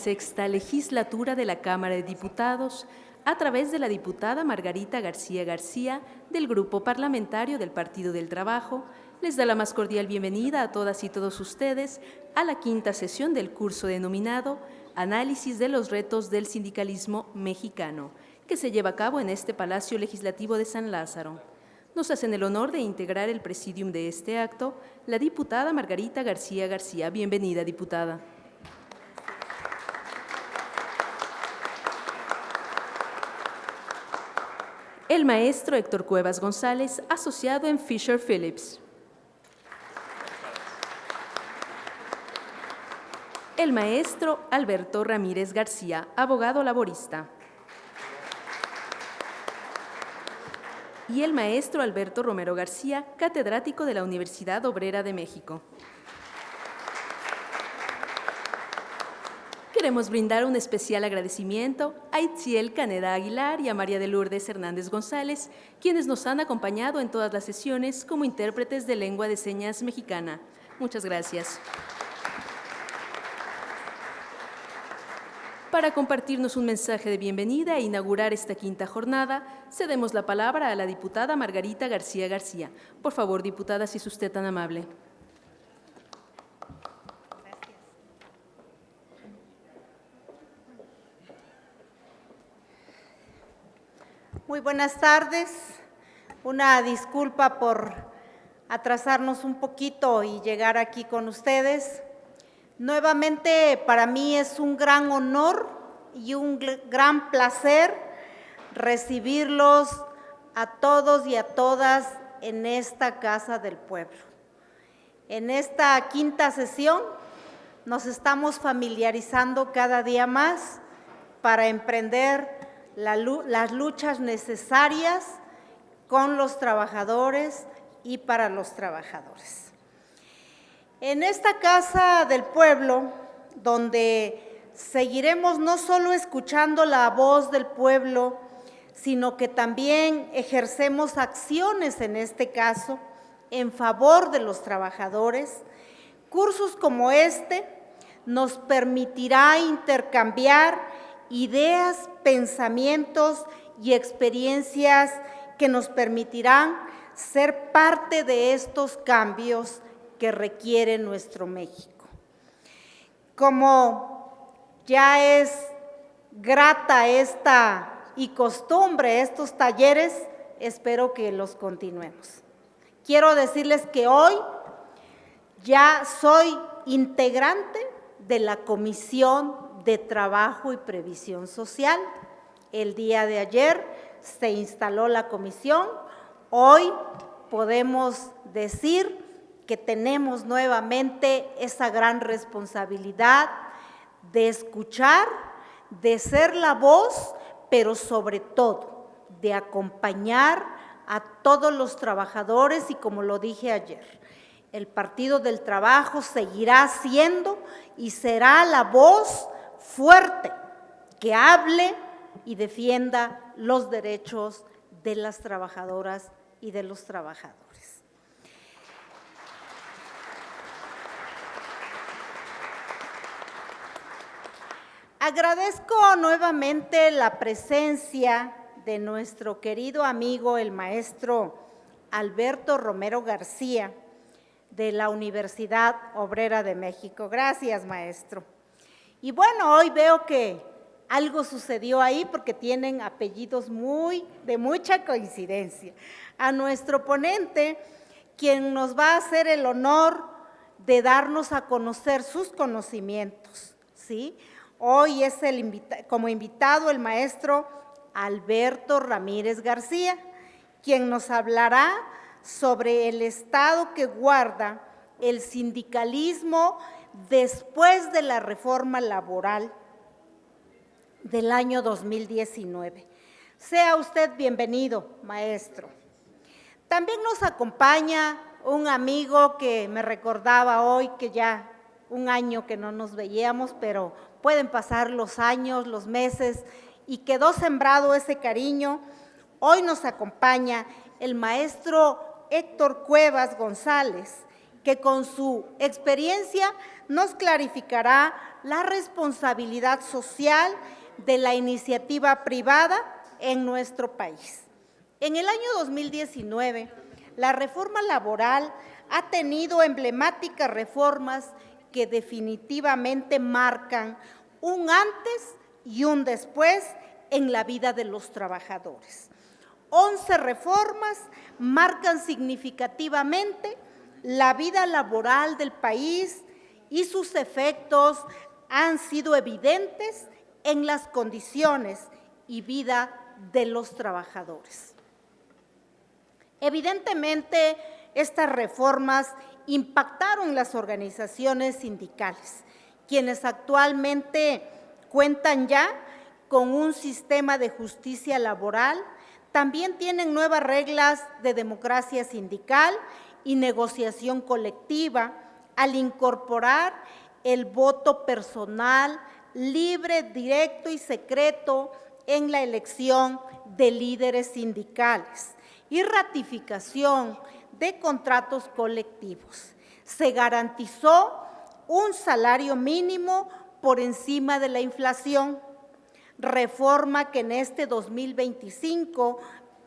16ª legislatura de la Cámara de Diputados, a través de la diputada Margarita García García, del Grupo Parlamentario del Partido del Trabajo, les da la más cordial bienvenida a todas y todos ustedes a la quinta sesión del curso denominado Análisis de los retos del sindicalismo mexicano, que se lleva a cabo en este Palacio Legislativo de San Lázaro. Nos hacen el honor de integrar el presidium de este acto la diputada Margarita García García. Bienvenida, diputada. El maestro Héctor Cuevas González, asociado en Fisher Phillips. El maestro Alberto Ramírez García, abogado laborista. Y el maestro Alberto Romero García, catedrático de la Universidad Obrera de México. Queremos brindar un especial agradecimiento a Itziel Caneda Aguilar y a María de Lourdes Hernández González, quienes nos han acompañado en todas las sesiones como intérpretes de lengua de señas mexicana. Muchas gracias. Para compartirnos un mensaje de bienvenida e inaugurar esta quinta jornada, cedemos la palabra a la diputada Margarita García García. Por favor, diputada, si es usted tan amable. Muy buenas tardes. Una disculpa por atrasarnos un poquito y llegar aquí con ustedes. Nuevamente, para mí es un gran honor y un gran placer recibirlos a todos y a todas en esta Casa del Pueblo. En esta quinta sesión nos estamos familiarizando cada día más para emprender las luchas necesarias con los trabajadores y para los trabajadores. En esta Casa del Pueblo, donde seguiremos no solo escuchando la voz del pueblo, sino que también ejercemos acciones, en este caso, en favor de los trabajadores, cursos como este nos permitirá intercambiar ideas, pensamientos y experiencias que nos permitirán ser parte de estos cambios que requiere nuestro México. Como ya es grata y costumbre estos talleres, espero que los continuemos. Quiero decirles que hoy ya soy integrante de la Comisión de Trabajo y Previsión Social. El día de ayer se instaló la comisión. Hoy podemos decir que tenemos nuevamente esa gran responsabilidad de escuchar, de ser la voz, pero sobre todo de acompañar a todos los trabajadores y, como lo dije ayer, el Partido del Trabajo seguirá siendo y será la voz fuerte que hable y defienda los derechos de las trabajadoras y de los trabajadores. Agradezco nuevamente la presencia de nuestro querido amigo, el maestro Alberto Romero García, de la Universidad Obrera de México. Gracias, maestro. Y bueno, hoy veo que algo sucedió ahí porque tienen apellidos de mucha coincidencia. A nuestro ponente, quien nos va a hacer el honor de darnos a conocer sus conocimientos, ¿sí? Hoy es como invitado el maestro Alberto Ramírez García, quien nos hablará sobre el estado que guarda el sindicalismo después de la reforma laboral del año 2019. Sea usted bienvenido, maestro. También nos acompaña un amigo que me recordaba hoy que ya un año que no nos veíamos, pero pueden pasar los años, los meses, y quedó sembrado ese cariño. Hoy nos acompaña el maestro Héctor Cuevas González, que con su experiencia nos clarificará la responsabilidad social de la iniciativa privada en nuestro país. En el año 2019, la reforma laboral ha tenido emblemáticas reformas que definitivamente marcan un antes y un después en la vida de los trabajadores. 11 reformas marcan significativamente la vida laboral del país y sus efectos han sido evidentes en las condiciones y vida de los trabajadores. Evidentemente, estas reformas impactaron las organizaciones sindicales, quienes actualmente cuentan ya con un sistema de justicia laboral, también tienen nuevas reglas de democracia sindical y negociación colectiva al incorporar el voto personal, libre, directo y secreto en la elección de líderes sindicales y ratificación de contratos colectivos. Se garantizó un salario mínimo por encima de la inflación, reforma que en este 2025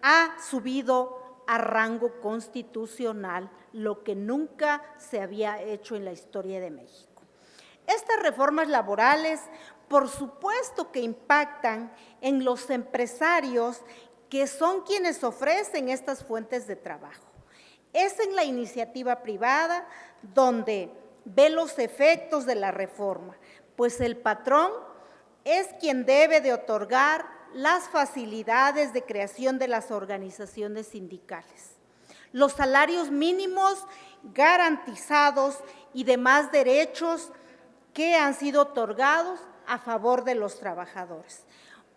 ha subido a rango constitucional, lo que nunca se había hecho en la historia de México. Estas reformas laborales, por supuesto que impactan en los empresarios que son quienes ofrecen estas fuentes de trabajo. Es en la iniciativa privada donde ve los efectos de la reforma, pues el patrón es quien debe de otorgar las facilidades de creación de las organizaciones sindicales, los salarios mínimos garantizados y demás derechos que han sido otorgados a favor de los trabajadores.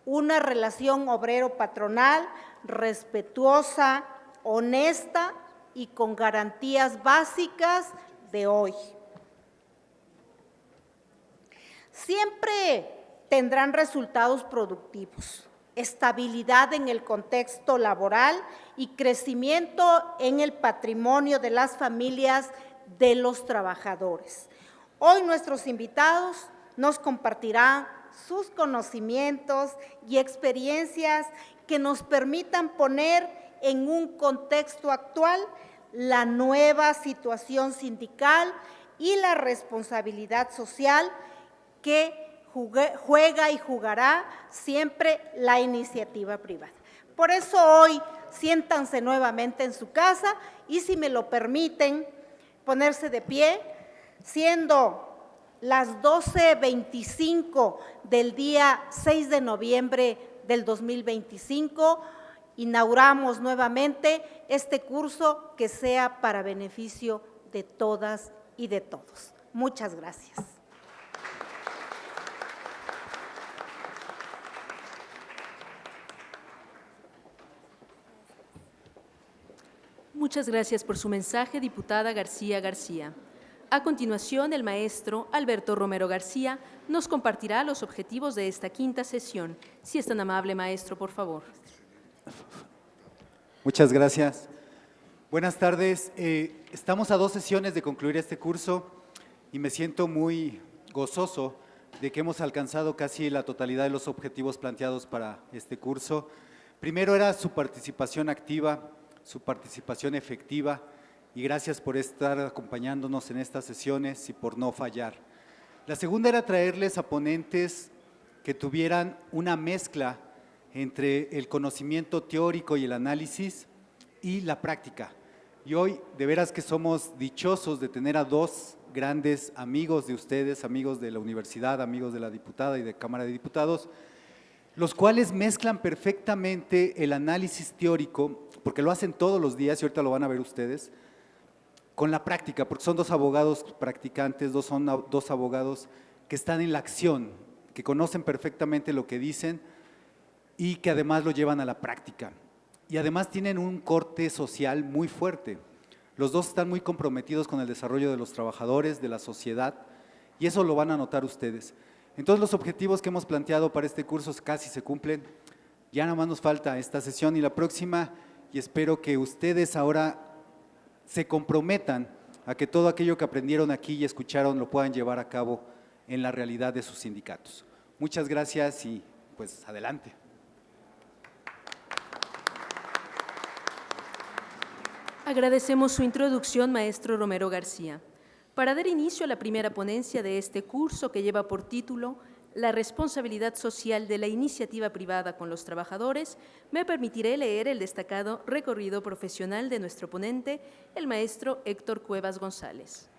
Una relación obrero-patronal respetuosa, honesta y con garantías básicas de hoy. Siempre tendrán resultados productivos, estabilidad en el contexto laboral y crecimiento en el patrimonio de las familias de los trabajadores. Hoy nuestros invitados nos compartirán sus conocimientos y experiencias que nos permitan poner en un contexto actual la nueva situación sindical y la responsabilidad social que juega y jugará siempre la iniciativa privada. Por eso hoy siéntanse nuevamente en su casa y si me lo permiten, ponerse de pie, siendo las 12:25 del día 6 de noviembre del 2025, inauguramos nuevamente este curso que sea para beneficio de todas y de todos. Muchas gracias. Muchas gracias por su mensaje, diputada García García. A continuación, el maestro Alberto Romero García nos compartirá los objetivos de esta quinta sesión. Si es tan amable, maestro, por favor. Muchas gracias. Buenas tardes. Estamos a 2 sesiones de concluir este curso y me siento muy gozoso de que hemos alcanzado casi la totalidad de los objetivos planteados para este curso. Primero era su participación activa, su participación efectiva, y gracias por estar acompañándonos en estas sesiones y por no fallar. La segunda era traerles a ponentes que tuvieran una mezcla entre el conocimiento teórico y el análisis y la práctica. Y hoy de veras que somos dichosos de tener a 2 grandes amigos de ustedes, amigos de la universidad, amigos de la diputada y de Cámara de Diputados, los cuales mezclan perfectamente el análisis teórico, porque lo hacen todos los días y ahorita lo van a ver ustedes, con la práctica, porque son 2 abogados practicantes, son 2 abogados que están en la acción, que conocen perfectamente lo que dicen y que además lo llevan a la práctica. Y además tienen un corte social muy fuerte. Los 2 están muy comprometidos con el desarrollo de los trabajadores, de la sociedad, y eso lo van a notar ustedes. Entonces, los objetivos que hemos planteado para este curso casi se cumplen. Ya nada más nos falta esta sesión y la próxima, y espero que ustedes ahora se comprometan a que todo aquello que aprendieron aquí y escucharon lo puedan llevar a cabo en la realidad de sus sindicatos. Muchas gracias y pues adelante. Agradecemos su introducción, maestro Romero García. Para dar inicio a la primera ponencia de este curso, que lleva por título La responsabilidad social de la iniciativa privada con los trabajadores, me permitiré leer el destacado recorrido profesional de nuestro ponente, el maestro Héctor Cuevas González.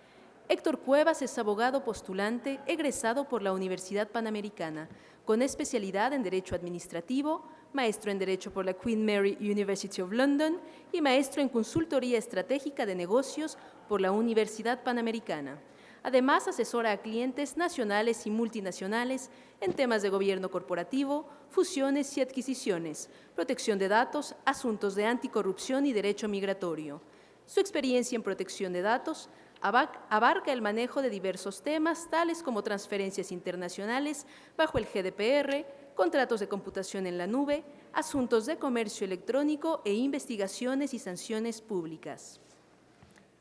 Héctor Cuevas es abogado postulante egresado por la Universidad Panamericana, con especialidad en Derecho Administrativo, maestro en Derecho por la Queen Mary University of London y maestro en Consultoría Estratégica de Negocios por la Universidad Panamericana. Además, asesora a clientes nacionales y multinacionales en temas de gobierno corporativo, fusiones y adquisiciones, protección de datos, asuntos de anticorrupción y derecho migratorio. Su experiencia en protección de datos abarca el manejo de diversos temas, tales como transferencias internacionales bajo el GDPR, contratos de computación en la nube, asuntos de comercio electrónico e investigaciones y sanciones públicas.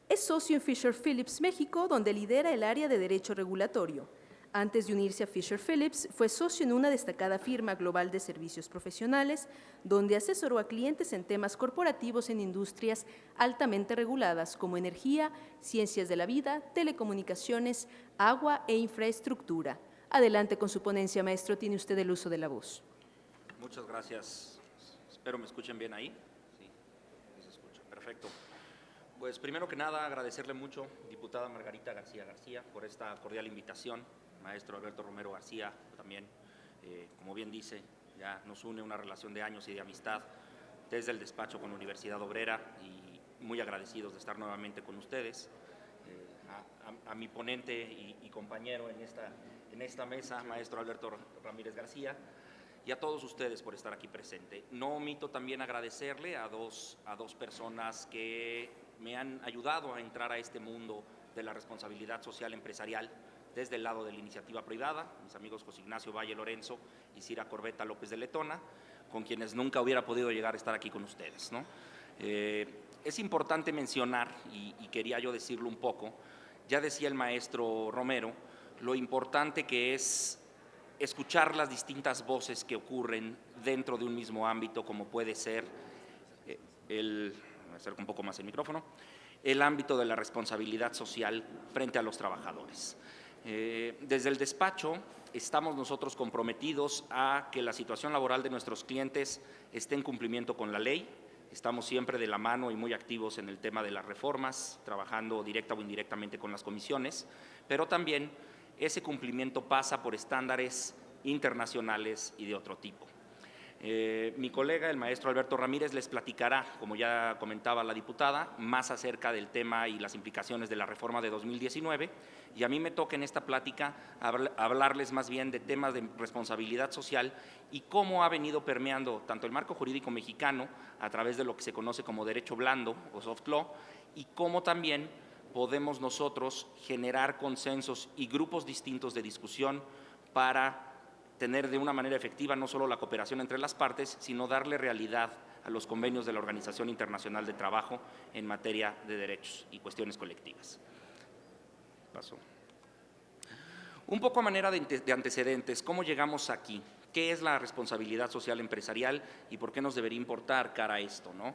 Es socio en Fisher Phillips México, donde lidera el área de Derecho Regulatorio. Antes de unirse a Fisher Phillips, fue socio en una destacada firma global de servicios profesionales, donde asesoró a clientes en temas corporativos en industrias altamente reguladas como energía, ciencias de la vida, telecomunicaciones, agua e infraestructura. Adelante con su ponencia, maestro. Tiene usted el uso de la voz. Muchas gracias. Espero me escuchen bien ahí. Sí, se escucha. Perfecto. Pues primero que nada, agradecerle mucho, diputada Margarita García García, por esta cordial invitación. Maestro Alberto Romero García, también, como bien dice, ya nos une una relación de años y de amistad desde el despacho con la Universidad Obrera y muy agradecidos de estar nuevamente con ustedes. A mi ponente y compañero en esta mesa, maestro Alberto Ramírez García, y a todos ustedes por estar aquí presente. No omito también agradecerle a dos personas que me han ayudado a entrar a este mundo de la responsabilidad social empresarial desde el lado de la iniciativa privada, mis amigos José Ignacio Valle Lorenzo y Cira Corbeta López de Letona, con quienes nunca hubiera podido llegar a estar aquí con ustedes, ¿no? Es importante mencionar, y quería yo decirlo un poco, ya decía el maestro Romero, lo importante que es escuchar las distintas voces que ocurren dentro de un mismo ámbito, como puede ser me acerco un poco más el micrófono, el ámbito de la responsabilidad social frente a los trabajadores. Desde el despacho estamos nosotros comprometidos a que la situación laboral de nuestros clientes esté en cumplimiento con la ley. Estamos siempre de la mano y muy activos en el tema de las reformas, trabajando directa o indirectamente con las comisiones, pero también ese cumplimiento pasa por estándares internacionales y de otro tipo. Mi colega, el maestro Alberto Ramírez, les platicará, como ya comentaba la diputada, más acerca del tema y las implicaciones de la reforma de 2019, y a mí me toca en esta plática hablarles más bien de temas de responsabilidad social y cómo ha venido permeando tanto el marco jurídico mexicano a través de lo que se conoce como derecho blando o soft law, y cómo también podemos nosotros generar consensos y grupos distintos de discusión para tener de una manera efectiva no solo la cooperación entre las partes, sino darle realidad a los convenios de la Organización Internacional de Trabajo en materia de derechos y cuestiones colectivas. Paso. Un poco a manera de antecedentes, ¿cómo llegamos aquí? ¿Qué es la responsabilidad social empresarial y por qué nos debería importar cara a esto, ¿no?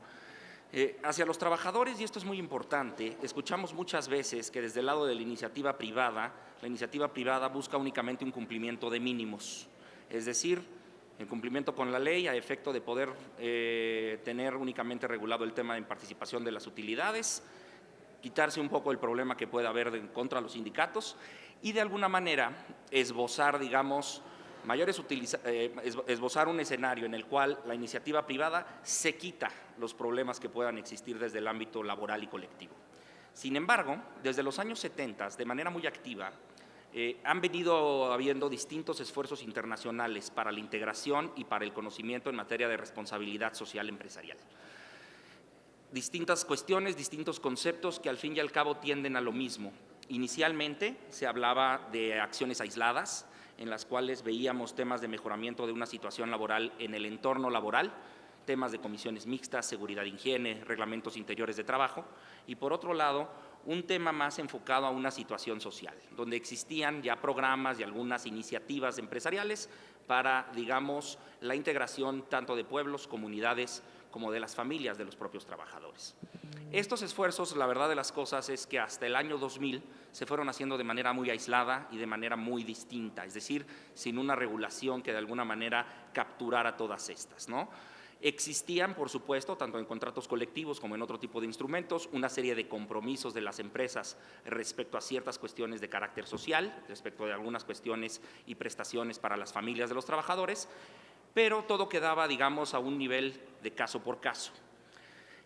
Hacia los trabajadores, y esto es muy importante, escuchamos muchas veces que desde el lado de la iniciativa privada busca únicamente un cumplimiento de mínimos, es decir, el cumplimiento con la ley a efecto de poder tener únicamente regulado el tema de participación de las utilidades, quitarse un poco el problema que puede haber contra los sindicatos y de alguna manera esbozar, digamos, esbozar un escenario en el cual la iniciativa privada se quita los problemas que puedan existir desde el ámbito laboral y colectivo. Sin embargo, desde los años 70, de manera muy activa, han venido habiendo distintos esfuerzos internacionales para la integración y para el conocimiento en materia de responsabilidad social empresarial. Distintas cuestiones, distintos conceptos que al fin y al cabo tienden a lo mismo. Inicialmente se hablaba de acciones aisladas, en las cuales veíamos temas de mejoramiento de una situación laboral en el entorno laboral, temas de comisiones mixtas, seguridad e higiene, reglamentos interiores de trabajo, y por otro lado, un tema más enfocado a una situación social, donde existían ya programas y algunas iniciativas empresariales para, digamos, la integración tanto de pueblos, comunidades, como de las familias de los propios trabajadores. Estos esfuerzos, la verdad de las cosas es que hasta el año 2000 se fueron haciendo de manera muy aislada y de manera muy distinta, es decir, sin una regulación que de alguna manera capturara todas estas, ¿no? Existían, por supuesto, tanto en contratos colectivos como en otro tipo de instrumentos, una serie de compromisos de las empresas respecto a ciertas cuestiones de carácter social, respecto de algunas cuestiones y prestaciones para las familias de los trabajadores, pero todo quedaba, digamos, a un nivel de caso por caso.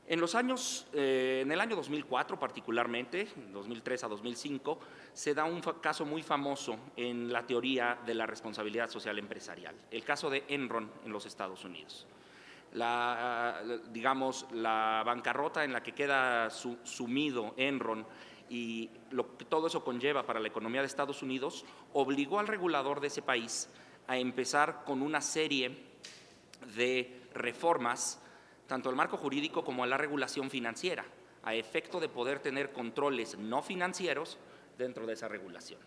En el año 2004 particularmente, 2003 a 2005, se da un caso muy famoso en la teoría de la responsabilidad social empresarial, el caso de Enron en los Estados Unidos. Digamos, la bancarrota en la que queda sumido Enron y lo que todo eso conlleva para la economía de Estados Unidos, obligó al regulador de ese país a empezar con una serie de reformas, tanto al marco jurídico como a la regulación financiera, a efecto de poder tener controles no financieros dentro de esa regulación.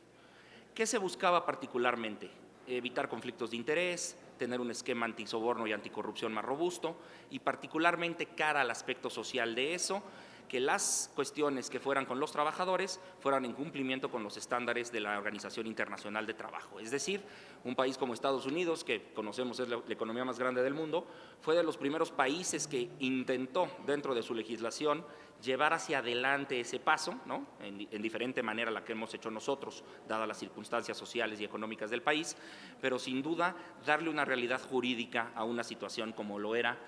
¿Qué se buscaba particularmente? Evitar conflictos de interés, tener un esquema antisoborno y anticorrupción más robusto y particularmente cara al aspecto social de eso, que las cuestiones que fueran con los trabajadores fueran en cumplimiento con los estándares de la Organización Internacional de Trabajo. Es decir, un país como Estados Unidos, que conocemos es la economía más grande del mundo, fue de los primeros países que intentó dentro de su legislación llevar hacia adelante ese paso, ¿no? en diferente manera a la que hemos hecho nosotros, dadas las circunstancias sociales y económicas del país, pero sin duda darle una realidad jurídica a una situación como lo era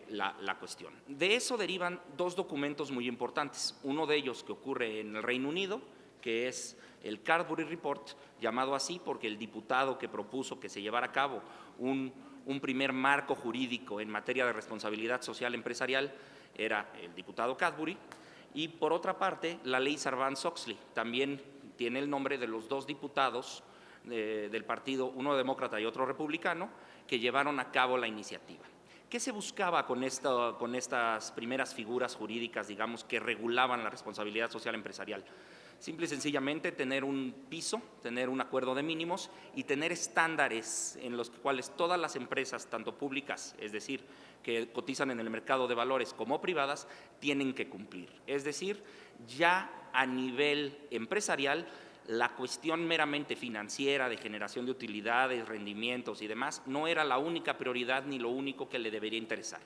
la cuestión. De eso derivan dos documentos muy importantes, uno de ellos que ocurre en el Reino Unido, que es el Cadbury Report, llamado así porque el diputado que propuso que se llevara a cabo un primer marco jurídico en materia de responsabilidad social empresarial era el diputado Cadbury, y por otra parte la ley Sarbanes-Oxley, también tiene el nombre de los dos diputados del partido, uno demócrata y otro republicano, que llevaron a cabo la iniciativa. ¿Qué se buscaba con estas primeras figuras jurídicas, digamos, que regulaban la responsabilidad social empresarial? Simple y sencillamente tener un piso, tener un acuerdo de mínimos y tener estándares en los cuales todas las empresas, tanto públicas, es decir, que cotizan en el mercado de valores, como privadas, tienen que cumplir. Es decir, ya a nivel empresarial, la cuestión meramente financiera de generación de utilidades, rendimientos y demás no era la única prioridad ni lo único que le debería interesar.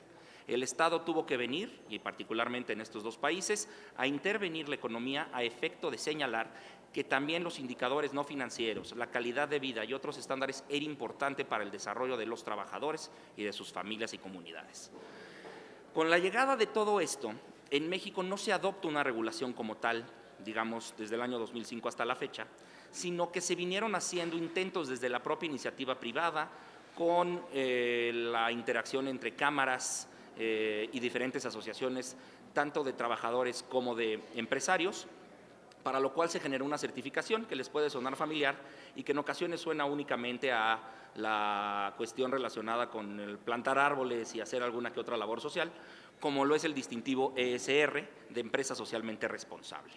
El Estado tuvo que venir, y particularmente en estos dos países, a intervenir la economía a efecto de señalar que también los indicadores no financieros, la calidad de vida y otros estándares era importante para el desarrollo de los trabajadores y de sus familias y comunidades. Con la llegada de todo esto, en México no se adopta una regulación como tal, digamos, desde el año 2005 hasta la fecha, sino que se vinieron haciendo intentos desde la propia iniciativa privada con la interacción entre cámaras y diferentes asociaciones, tanto de trabajadores como de empresarios, para lo cual se generó una certificación que les puede sonar familiar y que en ocasiones suena únicamente a la cuestión relacionada con el plantar árboles y hacer alguna que otra labor social, como lo es el distintivo ESR de empresa socialmente responsable.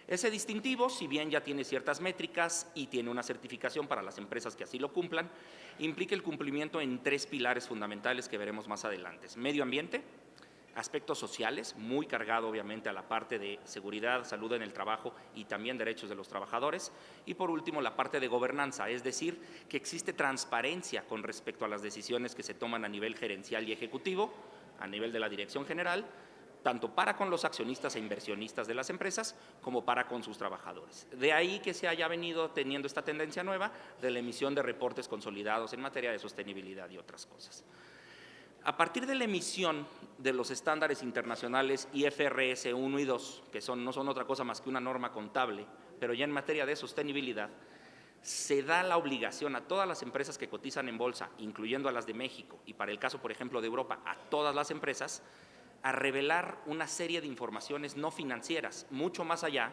Ese distintivo, si bien ya tiene ciertas métricas y tiene una certificación para las empresas que así lo cumplan, implica el cumplimiento en tres pilares fundamentales que veremos más adelante: medio ambiente, aspectos sociales, muy cargado obviamente a la parte de seguridad, salud en el trabajo y también derechos de los trabajadores, y por último la parte de gobernanza, es decir, que existe transparencia con respecto a las decisiones que se toman a nivel gerencial y ejecutivo, a nivel de la dirección general, tanto para con los accionistas e inversionistas de las empresas como para con sus trabajadores. De ahí que se haya venido teniendo esta tendencia nueva de la emisión de reportes consolidados en materia de sostenibilidad y otras cosas. A partir de la emisión de los estándares internacionales IFRS 1 y 2, que no son otra cosa más que una norma contable, pero ya en materia de sostenibilidad, se da la obligación a todas las empresas que cotizan en bolsa, incluyendo a las de México, y para el caso, por ejemplo, de Europa, a todas las empresas, a revelar una serie de informaciones no financieras, mucho más allá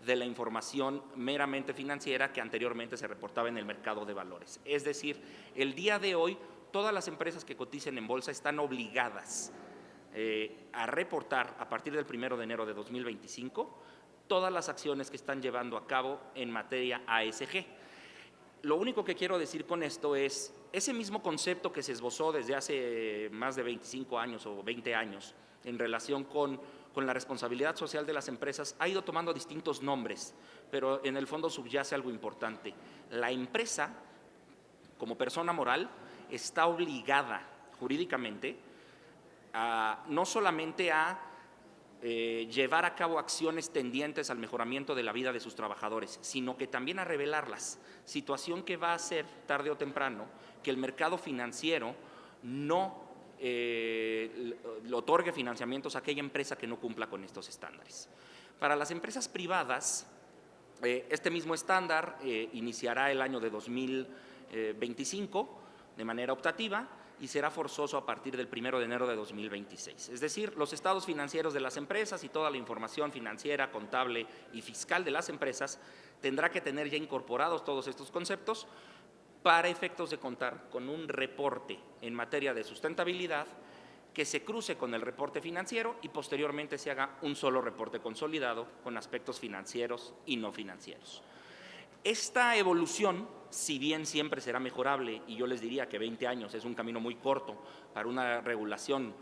de la información meramente financiera que anteriormente se reportaba en el mercado de valores. Es decir, el día de hoy, todas las empresas que coticen en bolsa están obligadas a reportar a partir del 1 de enero de 2025 todas las acciones que están llevando a cabo en materia ASG. Lo único que quiero decir con esto es, ese mismo concepto que se esbozó desde hace más de 25 años o 20 años en relación con la responsabilidad social de las empresas ha ido tomando distintos nombres, pero en el fondo subyace algo importante. La empresa, como persona moral, está obligada jurídicamente no solamente a llevar a cabo acciones tendientes al mejoramiento de la vida de sus trabajadores, sino que también a revelarlas, situación que va a hacer tarde o temprano que el mercado financiero no le otorgue financiamientos a aquella empresa que no cumpla con estos estándares. Para las empresas privadas, este mismo estándar iniciará el año de 2025 de manera optativa y será forzoso a partir del 1 de enero de 2026. Es decir, los estados financieros de las empresas y toda la información financiera, contable y fiscal de las empresas tendrá que tener ya incorporados todos estos conceptos para efectos de contar con un reporte en materia de sustentabilidad que se cruce con el reporte financiero y posteriormente se haga un solo reporte consolidado con aspectos financieros y no financieros. Esta evolución, si bien siempre será mejorable, y yo les diría que 20 años es un camino muy corto para una regulación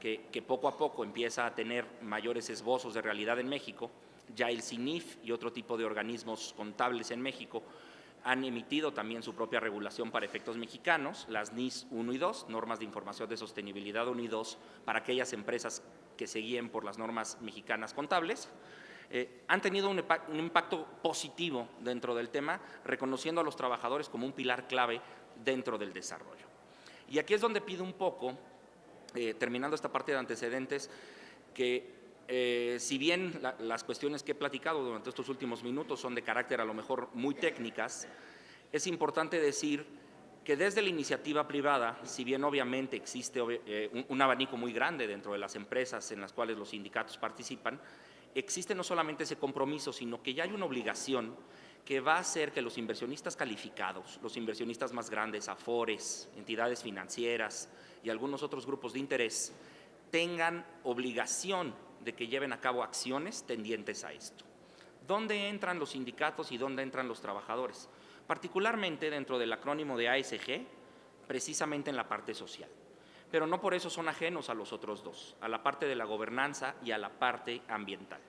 que poco a poco empieza a tener mayores esbozos de realidad en México, ya el CINIF y otro tipo de organismos contables en México han emitido también su propia regulación para efectos mexicanos, las NIS 1 y 2, Normas de Información de Sostenibilidad 1 y 2, para aquellas empresas que se guíen por las normas mexicanas contables. Han tenido un impacto positivo dentro del tema, reconociendo a los trabajadores como un pilar clave dentro del desarrollo. Y aquí es donde pido un poco, terminando esta parte de antecedentes, que si bien las cuestiones que he platicado durante estos últimos minutos son de carácter a lo mejor muy técnicas, es importante decir que desde la iniciativa privada, si bien obviamente existe un abanico muy grande dentro de las empresas en las cuales los sindicatos participan, existe no solamente ese compromiso, sino que ya hay una obligación que va a hacer que los inversionistas calificados, los inversionistas más grandes, afores, entidades financieras y algunos otros grupos de interés, tengan obligación de que lleven a cabo acciones tendientes a esto. ¿Dónde entran los sindicatos y dónde entran los trabajadores? Particularmente dentro del acrónimo de ASG, precisamente en la parte social. Pero no por eso son ajenos a los otros dos, a la parte de la gobernanza y a la parte ambiental.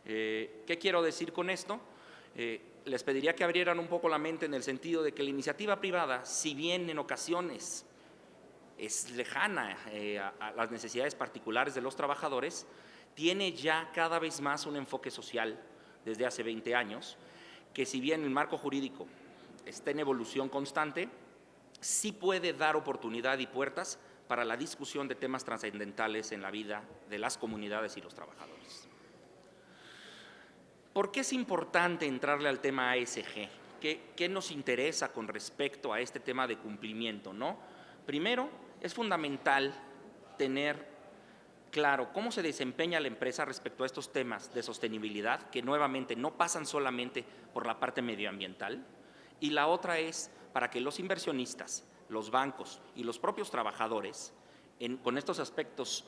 ¿Qué quiero decir con esto? Les pediría que abrieran un poco la mente en el sentido de que la iniciativa privada, si bien en ocasiones es lejana a las necesidades particulares de los trabajadores, tiene ya cada vez más un enfoque social desde hace 20 años, que si bien el marco jurídico está en evolución constante, sí puede dar oportunidad y puertas para la discusión de temas trascendentales en la vida de las comunidades y los trabajadores. ¿Por qué es importante entrarle al tema ASG? ¿Qué nos interesa con respecto a este tema de cumplimiento, ¿no? Primero, es fundamental tener claro cómo se desempeña la empresa respecto a estos temas de sostenibilidad, que nuevamente no pasan solamente por la parte medioambiental, y la otra es para que los inversionistas, los bancos y los propios trabajadores, con estos aspectos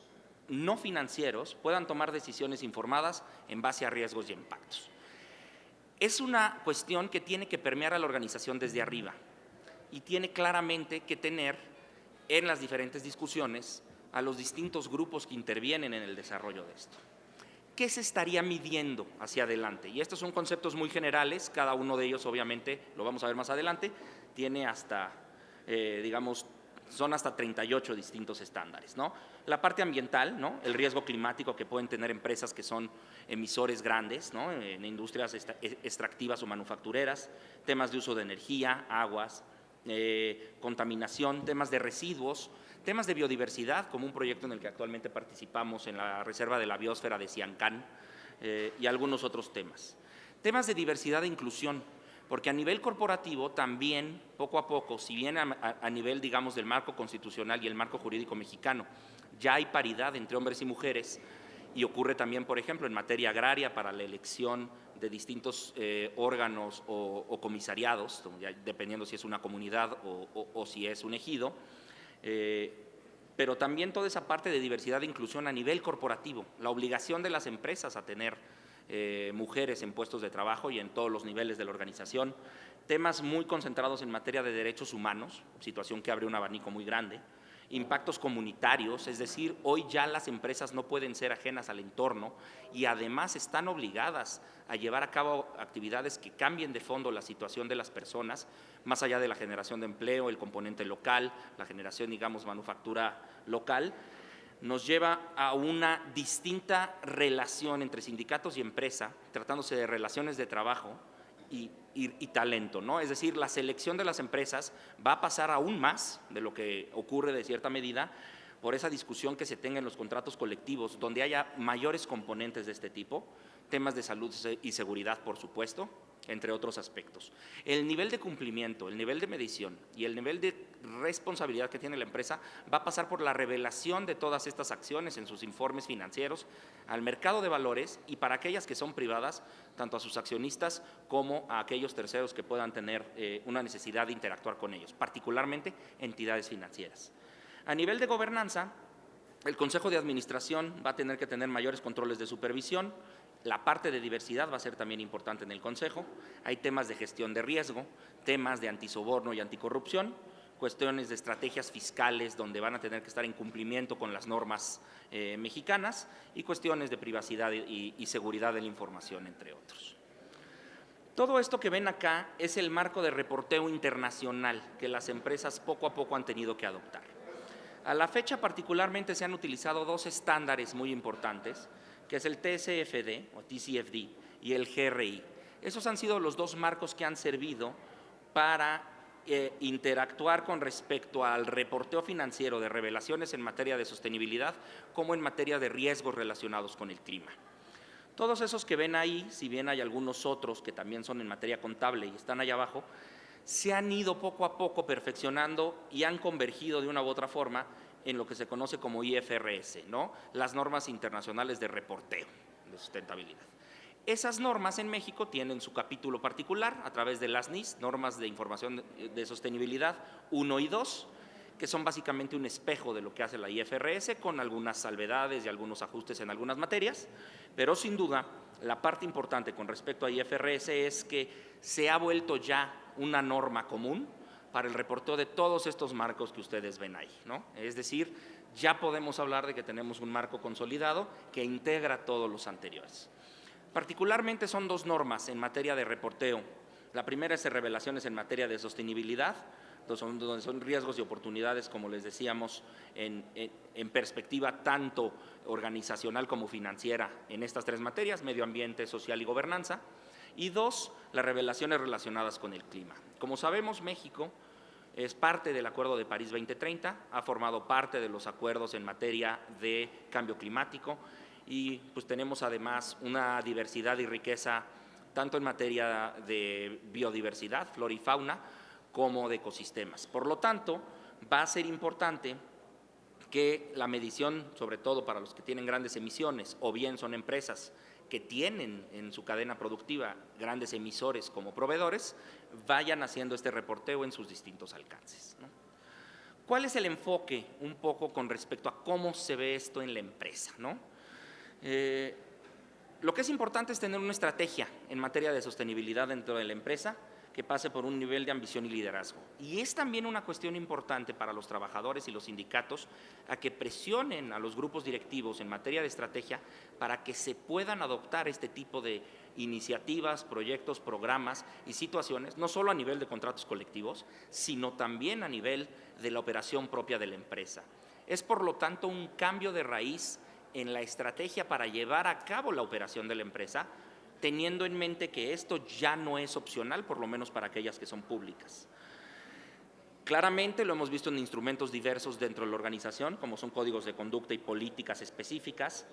no financieros, puedan tomar decisiones informadas en base a riesgos y impactos. Es una cuestión que tiene que permear a la organización desde arriba y tiene claramente que tener en las diferentes discusiones a los distintos grupos que intervienen en el desarrollo de esto. ¿Qué se estaría midiendo hacia adelante? Y estos son conceptos muy generales, cada uno de ellos obviamente, lo vamos a ver más adelante, tiene hasta, son hasta 38 distintos estándares, ¿no? La parte ambiental, ¿no? El riesgo climático que pueden tener empresas que son emisores grandes, ¿no? En industrias extractivas o manufactureras, temas de uso de energía, aguas, contaminación, temas de residuos, temas de biodiversidad, como un proyecto en el que actualmente participamos en la Reserva de la Biosfera de Siancán, y algunos otros temas. Temas de diversidad e inclusión, porque a nivel corporativo también, poco a poco, si bien a nivel, digamos, del marco constitucional y el marco jurídico mexicano, ya hay paridad entre hombres y mujeres, y ocurre también, por ejemplo, en materia agraria para la elección de distintos órganos o comisariados, ya dependiendo si es una comunidad o si es un ejido, pero también toda esa parte de diversidad e inclusión a nivel corporativo, la obligación de las empresas a tener mujeres en puestos de trabajo y en todos los niveles de la organización, temas muy concentrados en materia de derechos humanos, situación que abre un abanico muy grande, impactos comunitarios, es decir, hoy ya las empresas no pueden ser ajenas al entorno y además están obligadas a llevar a cabo actividades que cambien de fondo la situación de las personas, más allá de la generación de empleo, el componente local, la generación, digamos, manufactura local, nos lleva a una distinta relación entre sindicatos y empresa, tratándose de relaciones de trabajo y talento, ¿no? Es decir, la selección de las empresas va a pasar aún más de lo que ocurre de cierta medida por esa discusión que se tenga en los contratos colectivos, donde haya mayores componentes de este tipo, temas de salud y seguridad, por supuesto, entre otros aspectos. El nivel de cumplimiento, el nivel de medición y el nivel de responsabilidad que tiene la empresa va a pasar por la revelación de todas estas acciones en sus informes financieros al mercado de valores y para aquellas que son privadas, tanto a sus accionistas como a aquellos terceros que puedan tener una necesidad de interactuar con ellos, particularmente entidades financieras. A nivel de gobernanza, el Consejo de Administración va a tener que tener mayores controles de supervisión. La parte de diversidad va a ser también importante en el Consejo. Hay temas de gestión de riesgo, temas de antisoborno y anticorrupción, cuestiones de estrategias fiscales donde van a tener que estar en cumplimiento con las normas mexicanas y cuestiones de privacidad y seguridad de la información, entre otros. Todo esto que ven acá es el marco de reporteo internacional que las empresas poco a poco han tenido que adoptar. A la fecha particularmente se han utilizado dos estándares muy importantes, que es el TCFD o TCFD y el GRI. Esos han sido los dos marcos que han servido para interactuar con respecto al reporteo financiero de revelaciones en materia de sostenibilidad como en materia de riesgos relacionados con el clima. Todos esos que ven ahí, si bien hay algunos otros que también son en materia contable y están allá abajo, se han ido poco a poco perfeccionando y han convergido de una u otra forma en lo que se conoce como IFRS, ¿no? Las normas internacionales de reporteo de sustentabilidad. Esas normas en México tienen su capítulo particular a través de las NIS, Normas de Información de Sostenibilidad 1 y 2, que son básicamente un espejo de lo que hace la IFRS, con algunas salvedades y algunos ajustes en algunas materias, pero sin duda la parte importante con respecto a IFRS es que se ha vuelto ya una norma común para el reporteo de todos estos marcos que ustedes ven ahí, ¿no? Es decir, ya podemos hablar de que tenemos un marco consolidado que integra todos los anteriores. Particularmente son dos normas en materia de reporteo. La primera es revelaciones en materia de sostenibilidad, donde son riesgos y oportunidades, como les decíamos, en perspectiva tanto organizacional como financiera en estas tres materias, medio ambiente, social y gobernanza. Y dos, las revelaciones relacionadas con el clima. Como sabemos, México es parte del Acuerdo de París 2030, ha formado parte de los acuerdos en materia de cambio climático y pues tenemos además una diversidad y riqueza tanto en materia de biodiversidad, flora y fauna, como de ecosistemas. Por lo tanto, va a ser importante que la medición, sobre todo para los que tienen grandes emisiones o bien son empresas que tienen en su cadena productiva grandes emisores como proveedores, vayan haciendo este reporteo en sus distintos alcances, ¿no? ¿Cuál es el enfoque un poco con respecto a cómo se ve esto en la empresa, ¿no? Lo que es importante es tener una estrategia en materia de sostenibilidad dentro de la empresa que pase por un nivel de ambición y liderazgo. Y es también una cuestión importante para los trabajadores y los sindicatos a que presionen a los grupos directivos en materia de estrategia para que se puedan adoptar este tipo de iniciativas, proyectos, programas y situaciones, no solo a nivel de contratos colectivos, sino también a nivel de la operación propia de la empresa. Es por lo tanto un cambio de raíz en la estrategia para llevar a cabo la operación de la empresa, teniendo en mente que esto ya no es opcional, por lo menos para aquellas que son públicas. Claramente lo hemos visto en instrumentos diversos dentro de la organización, como son códigos de conducta y políticas específicas,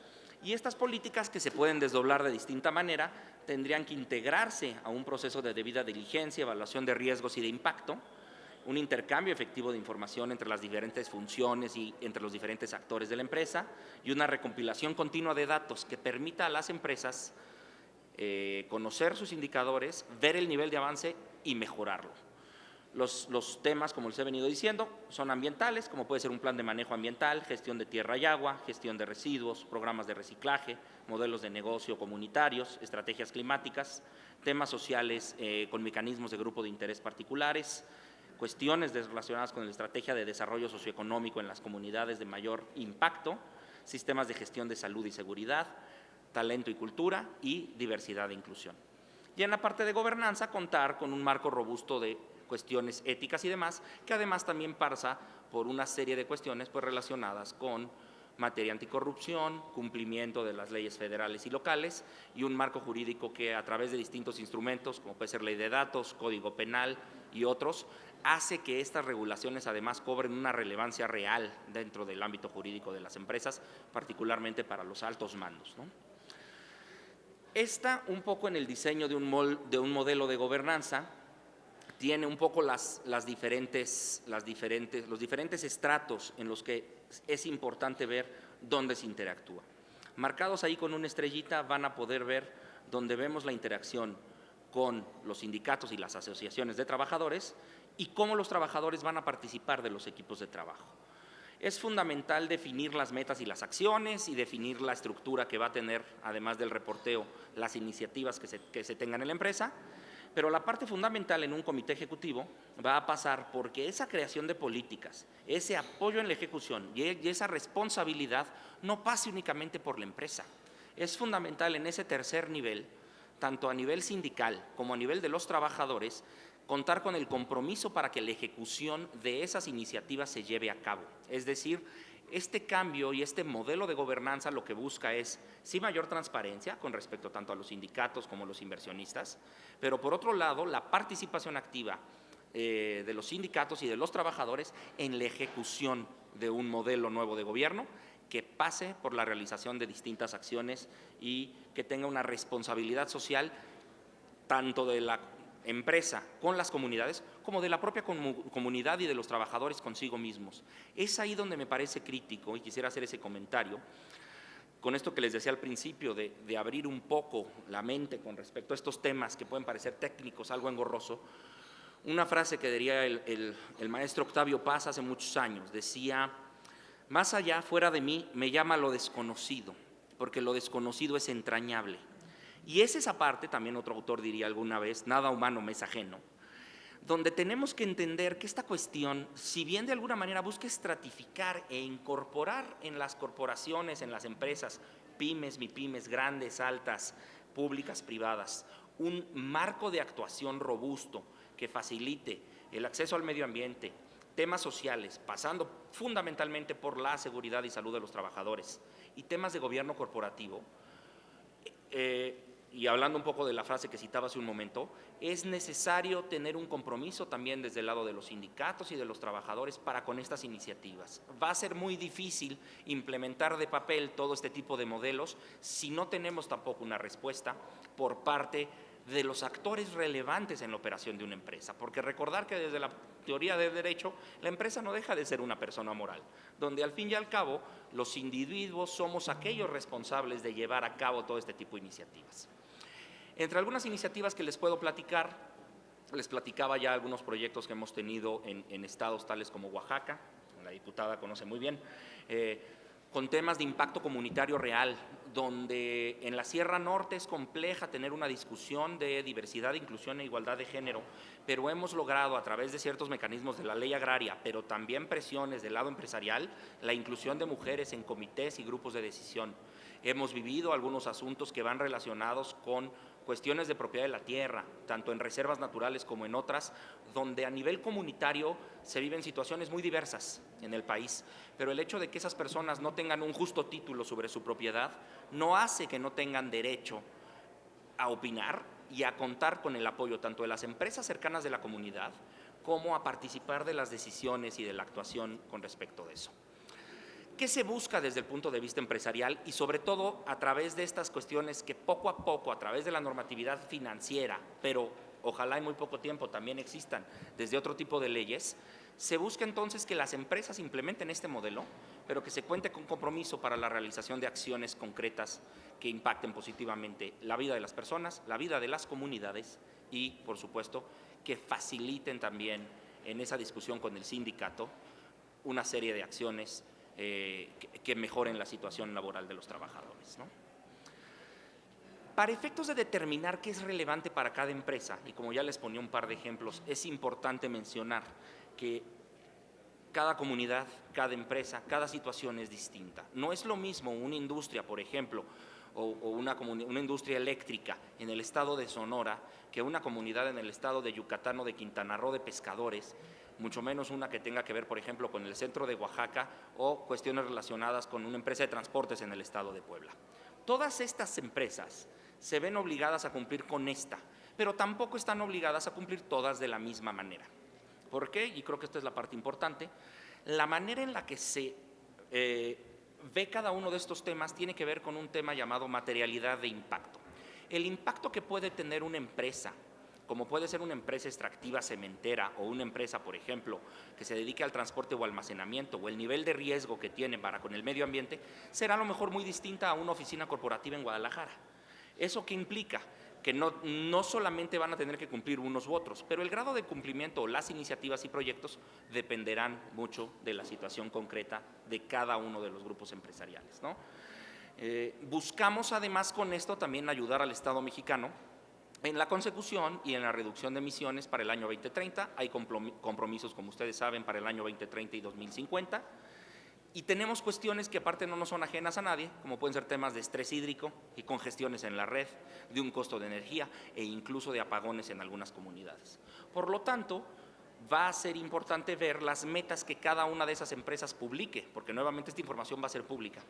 y estas políticas que se pueden desdoblar de distinta manera tendrían que integrarse a un proceso de debida diligencia, evaluación de riesgos y de impacto, un intercambio efectivo de información entre las diferentes funciones y entre los diferentes actores de la empresa y una recompilación continua de datos que permita a las empresas conocer sus indicadores, ver el nivel de avance y mejorarlo. Los temas, como les he venido diciendo, son ambientales, como puede ser un plan de manejo ambiental, gestión de tierra y agua, gestión de residuos, programas de reciclaje, modelos de negocio comunitarios, estrategias climáticas, temas sociales con mecanismos de grupo de interés particulares, cuestiones relacionadas con la estrategia de desarrollo socioeconómico en las comunidades de mayor impacto, sistemas de gestión de salud y seguridad, talento y cultura y diversidad e inclusión. Y en la parte de gobernanza, contar con un marco robusto de cuestiones éticas y demás, que además también pasa por una serie de cuestiones pues, relacionadas con materia anticorrupción, cumplimiento de las leyes federales y locales y un marco jurídico que a través de distintos instrumentos, como puede ser ley de datos, código penal y otros, hace que estas regulaciones además cobren una relevancia real dentro del ámbito jurídico de las empresas, particularmente para los altos mandos, ¿no? Un poco en el diseño de un modelo de gobernanza, tiene un poco los diferentes estratos en los que es importante ver dónde se interactúa. Marcados ahí con una estrellita van a poder ver donde vemos la interacción con los sindicatos y las asociaciones de trabajadores y cómo los trabajadores van a participar de los equipos de trabajo. Es fundamental definir las metas y las acciones y definir la estructura que va a tener, además del reporteo, las iniciativas que se tengan en la empresa. Pero la parte fundamental en un comité ejecutivo va a pasar porque esa creación de políticas, ese apoyo en la ejecución y esa responsabilidad no pase únicamente por la empresa. Es fundamental en ese tercer nivel, tanto a nivel sindical como a nivel de los trabajadores, contar con el compromiso para que la ejecución de esas iniciativas se lleve a cabo. Es decir, este cambio y este modelo de gobernanza lo que busca es, sí, mayor transparencia con respecto tanto a los sindicatos como a los inversionistas, pero por otro lado, la participación activa de los sindicatos y de los trabajadores en la ejecución de un modelo nuevo de gobierno que pase por la realización de distintas acciones y que tenga una responsabilidad social tanto de la empresa con las comunidades, como de la propia comunidad y de los trabajadores consigo mismos. Es ahí donde me parece crítico, y quisiera hacer ese comentario, con esto que les decía al principio, de abrir un poco la mente con respecto a estos temas que pueden parecer técnicos, algo engorroso. Una frase que diría el maestro Octavio Paz hace muchos años, decía: más allá, fuera de mí, me llama lo desconocido, porque lo desconocido es entrañable. Y es esa parte, también otro autor diría alguna vez, nada humano me es ajeno, donde tenemos que entender que esta cuestión, si bien de alguna manera busca estratificar e incorporar en las corporaciones, en las empresas, pymes, mipymes, grandes, altas, públicas, privadas, un marco de actuación robusto que facilite el acceso al medio ambiente, temas sociales, pasando fundamentalmente por la seguridad y salud de los trabajadores y temas de gobierno corporativo, y hablando un poco de la frase que citaba hace un momento, es necesario tener un compromiso también desde el lado de los sindicatos y de los trabajadores para con estas iniciativas. Va a ser muy difícil implementar de papel todo este tipo de modelos si no tenemos tampoco una respuesta por parte de los actores relevantes en la operación de una empresa, porque recordar que desde la teoría de derecho, la empresa no deja de ser una persona moral, donde al fin y al cabo los individuos somos aquellos responsables de llevar a cabo todo este tipo de iniciativas. Entre algunas iniciativas que les puedo platicar, les platicaba ya algunos proyectos que hemos tenido en estados tales como Oaxaca, la diputada conoce muy bien, con temas de impacto comunitario real, donde en la Sierra Norte es compleja tener una discusión de diversidad, inclusión e igualdad de género, pero hemos logrado a través de ciertos mecanismos de la ley agraria, pero también presiones del lado empresarial, la inclusión de mujeres en comités y grupos de decisión. Hemos vivido algunos asuntos que van relacionados con cuestiones de propiedad de la tierra, tanto en reservas naturales como en otras, donde a nivel comunitario se viven situaciones muy diversas en el país, pero el hecho de que esas personas no tengan un justo título sobre su propiedad no hace que no tengan derecho a opinar y a contar con el apoyo tanto de las empresas cercanas de la comunidad como a participar de las decisiones y de la actuación con respecto de eso. ¿Qué se busca desde el punto de vista empresarial y sobre todo a través de estas cuestiones que poco a poco, a través de la normatividad financiera, pero ojalá en muy poco tiempo también existan desde otro tipo de leyes, se busca entonces que las empresas implementen este modelo, pero que se cuente con compromiso para la realización de acciones concretas que impacten positivamente la vida de las personas, la vida de las comunidades y, por supuesto, que faciliten también en esa discusión con el sindicato una serie de acciones que mejoren la situación laboral de los trabajadores, ¿no? Para efectos de determinar qué es relevante para cada empresa, y como ya les ponía un par de ejemplos, es importante mencionar que cada comunidad, cada empresa, cada situación es distinta. No es lo mismo una industria, por ejemplo, o una industria eléctrica en el estado de Sonora que una comunidad en el estado de Yucatán o de Quintana Roo de pescadores, mucho menos una que tenga que ver, por ejemplo, con el centro de Oaxaca o cuestiones relacionadas con una empresa de transportes en el estado de Puebla. Todas estas empresas se ven obligadas a cumplir con esta, pero tampoco están obligadas a cumplir todas de la misma manera. ¿Por qué? Y creo que esta es la parte importante. La manera en la que se ve cada uno de estos temas tiene que ver con un tema llamado materialidad de impacto. El impacto que puede tener una empresa, como puede ser una empresa extractiva cementera o una empresa, por ejemplo, que se dedique al transporte o almacenamiento, o el nivel de riesgo que tiene para con el medio ambiente, será a lo mejor muy distinta a una oficina corporativa en Guadalajara. ¿Eso qué implica? Que no solamente van a tener que cumplir unos u otros, pero el grado de cumplimiento o las iniciativas y proyectos dependerán mucho de la situación concreta de cada uno de los grupos empresariales, ¿no? Buscamos además con esto también ayudar al Estado mexicano en la consecución y en la reducción de emisiones para el año 2030. Hay compromisos, como ustedes saben, para el año 2030 y 2050. Y tenemos cuestiones que aparte no nos son ajenas a nadie, como pueden ser temas de estrés hídrico y congestiones en la red, de un costo de energía e incluso de apagones en algunas comunidades. Por lo tanto, va a ser importante ver las metas que cada una de esas empresas publique, porque nuevamente esta información va a ser pública.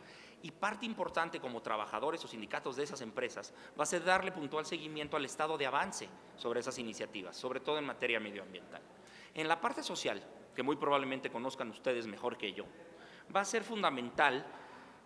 Y parte importante como trabajadores o sindicatos de esas empresas va a ser darle puntual seguimiento al estado de avance sobre esas iniciativas, sobre todo en materia medioambiental. En la parte social, que muy probablemente conozcan ustedes mejor que yo, va a ser fundamental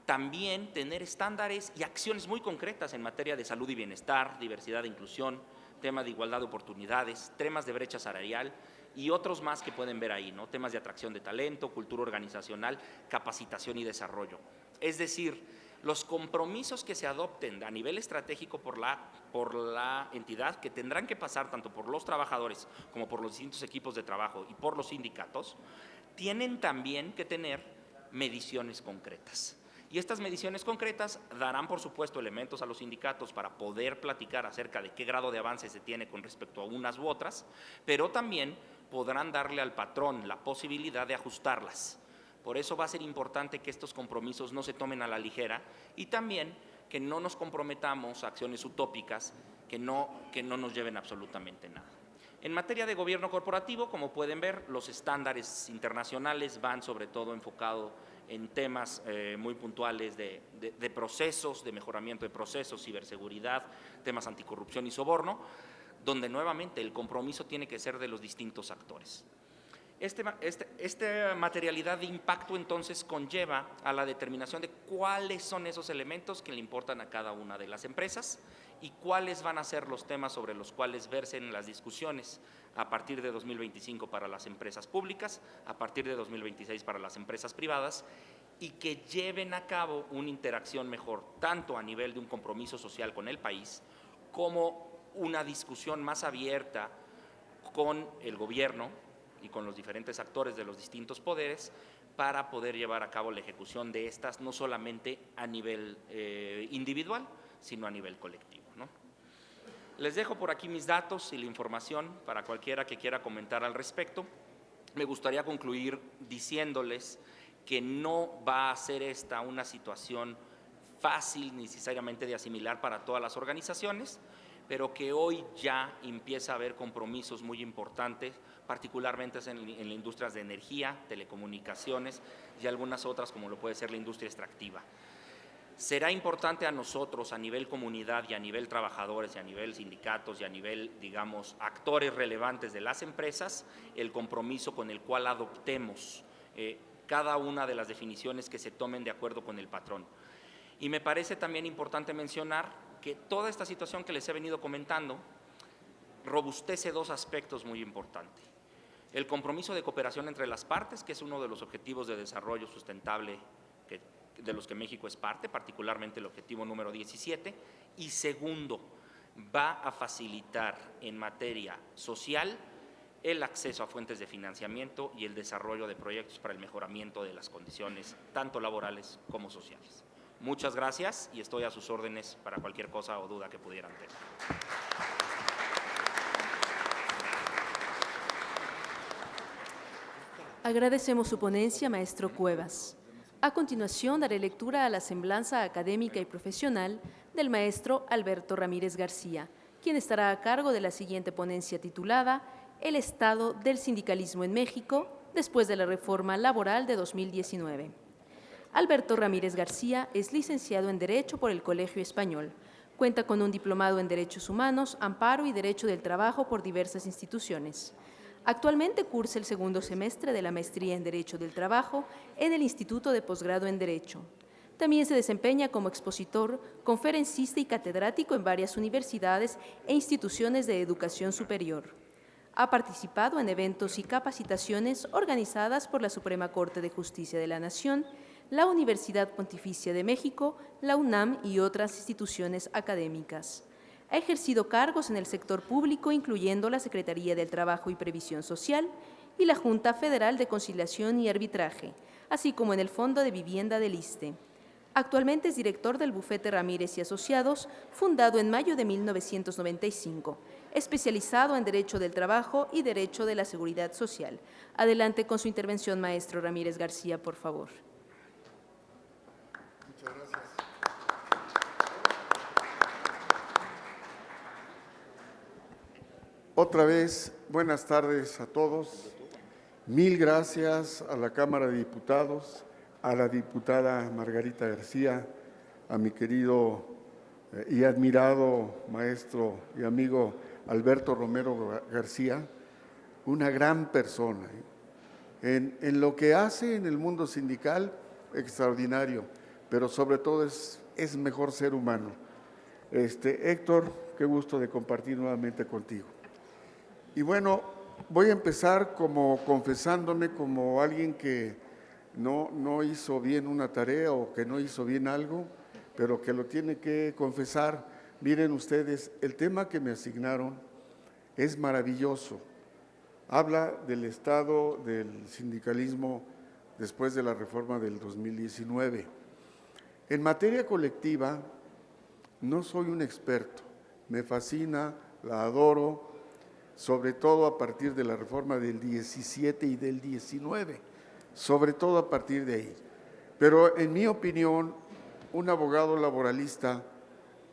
también tener estándares y acciones muy concretas en materia de salud y bienestar, diversidad e inclusión, temas de igualdad de oportunidades, temas de brecha salarial y otros más que pueden ver ahí, ¿no? Temas de atracción de talento, cultura organizacional, capacitación y desarrollo. Es decir, los compromisos que se adopten a nivel estratégico por la entidad, que tendrán que pasar tanto por los trabajadores como por los distintos equipos de trabajo y por los sindicatos, tienen también que tener mediciones concretas. Y estas mediciones concretas darán, por supuesto, elementos a los sindicatos para poder platicar acerca de qué grado de avance se tiene con respecto a unas u otras, pero también podrán darle al patrón la posibilidad de ajustarlas. Por eso va a ser importante que estos compromisos no se tomen a la ligera y también que no nos comprometamos a acciones utópicas que no nos lleven absolutamente nada. En materia de gobierno corporativo, como pueden ver, los estándares internacionales van sobre todo enfocados en temas muy puntuales de procesos, de mejoramiento de procesos, ciberseguridad, temas anticorrupción y soborno, donde nuevamente el compromiso tiene que ser de los distintos actores. Esta materialidad de impacto entonces conlleva a la determinación de cuáles son esos elementos que le importan a cada una de las empresas y cuáles van a ser los temas sobre los cuales versen las discusiones a partir de 2025 para las empresas públicas, a partir de 2026 para las empresas privadas, y que lleven a cabo una interacción mejor, tanto a nivel de un compromiso social con el país, como una discusión más abierta con el gobierno y con los diferentes actores de los distintos poderes para poder llevar a cabo la ejecución de estas, no solamente a nivel individual, sino a nivel colectivo, ¿no? Les dejo por aquí mis datos y la información para cualquiera que quiera comentar al respecto. Me gustaría concluir diciéndoles que no va a ser esta una situación fácil necesariamente de asimilar para todas las organizaciones, pero que hoy ya empieza a haber compromisos muy importantes, particularmente en las industrias de energía, telecomunicaciones y algunas otras como lo puede ser la industria extractiva. Será importante a nosotros, a nivel comunidad y a nivel trabajadores y a nivel sindicatos y a nivel, digamos, actores relevantes de las empresas, el compromiso con el cual adoptemos cada una de las definiciones que se tomen de acuerdo con el patrón. Y me parece también importante mencionar que toda esta situación que les he venido comentando robustece dos aspectos muy importantes. El compromiso de cooperación entre las partes, que es uno de los objetivos de desarrollo sustentable de los que México es parte, particularmente el objetivo número 17, y segundo, va a facilitar en materia social el acceso a fuentes de financiamiento y el desarrollo de proyectos para el mejoramiento de las condiciones tanto laborales como sociales. Muchas gracias y estoy a sus órdenes para cualquier cosa o duda que pudieran tener. Agradecemos su ponencia, maestro Cuevas. A continuación, daré lectura a la semblanza académica y profesional del maestro Alberto Ramírez García, quien estará a cargo de la siguiente ponencia titulada El estado del sindicalismo en México después de la reforma laboral de 2019. Alberto Ramírez García es licenciado en Derecho por el Colegio Español. Cuenta con un diplomado en Derechos Humanos, Amparo y Derecho del Trabajo por diversas instituciones. Actualmente cursa el segundo semestre de la maestría en Derecho del Trabajo en el Instituto de Posgrado en Derecho. También se desempeña como expositor, conferencista y catedrático en varias universidades e instituciones de educación superior. Ha participado en eventos y capacitaciones organizadas por la Suprema Corte de Justicia de la Nación, la Universidad Pontificia de México, la UNAM y otras instituciones académicas. Ha ejercido cargos en el sector público, incluyendo la Secretaría del Trabajo y Previsión Social y la Junta Federal de Conciliación y Arbitraje, así como en el Fondo de Vivienda del ISSSTE. Actualmente es director del Bufete Ramírez y Asociados, fundado en mayo de 1995, especializado en Derecho del Trabajo y Derecho de la Seguridad Social. Adelante con su intervención, maestro Ramírez García, por favor. Muchas gracias. Otra vez, buenas tardes a todos. Mil gracias a la Cámara de Diputados, a la diputada Margarita García, a mi querido y admirado maestro y amigo Alberto Romero García, una gran persona. En lo que hace en el mundo sindical, extraordinario, pero sobre todo es mejor ser humano. Héctor, qué gusto de compartir nuevamente contigo. Y bueno, voy a empezar como confesándome como alguien que no hizo bien una tarea o que no hizo bien algo, pero que lo tiene que confesar. Miren ustedes, el tema que me asignaron es maravilloso. Habla del estado del sindicalismo después de la reforma del 2019. En materia colectiva, no soy un experto, me fascina, la adoro, sobre todo a partir de la reforma del 17 y del 19, sobre todo a partir de ahí. Pero en mi opinión, un abogado laboralista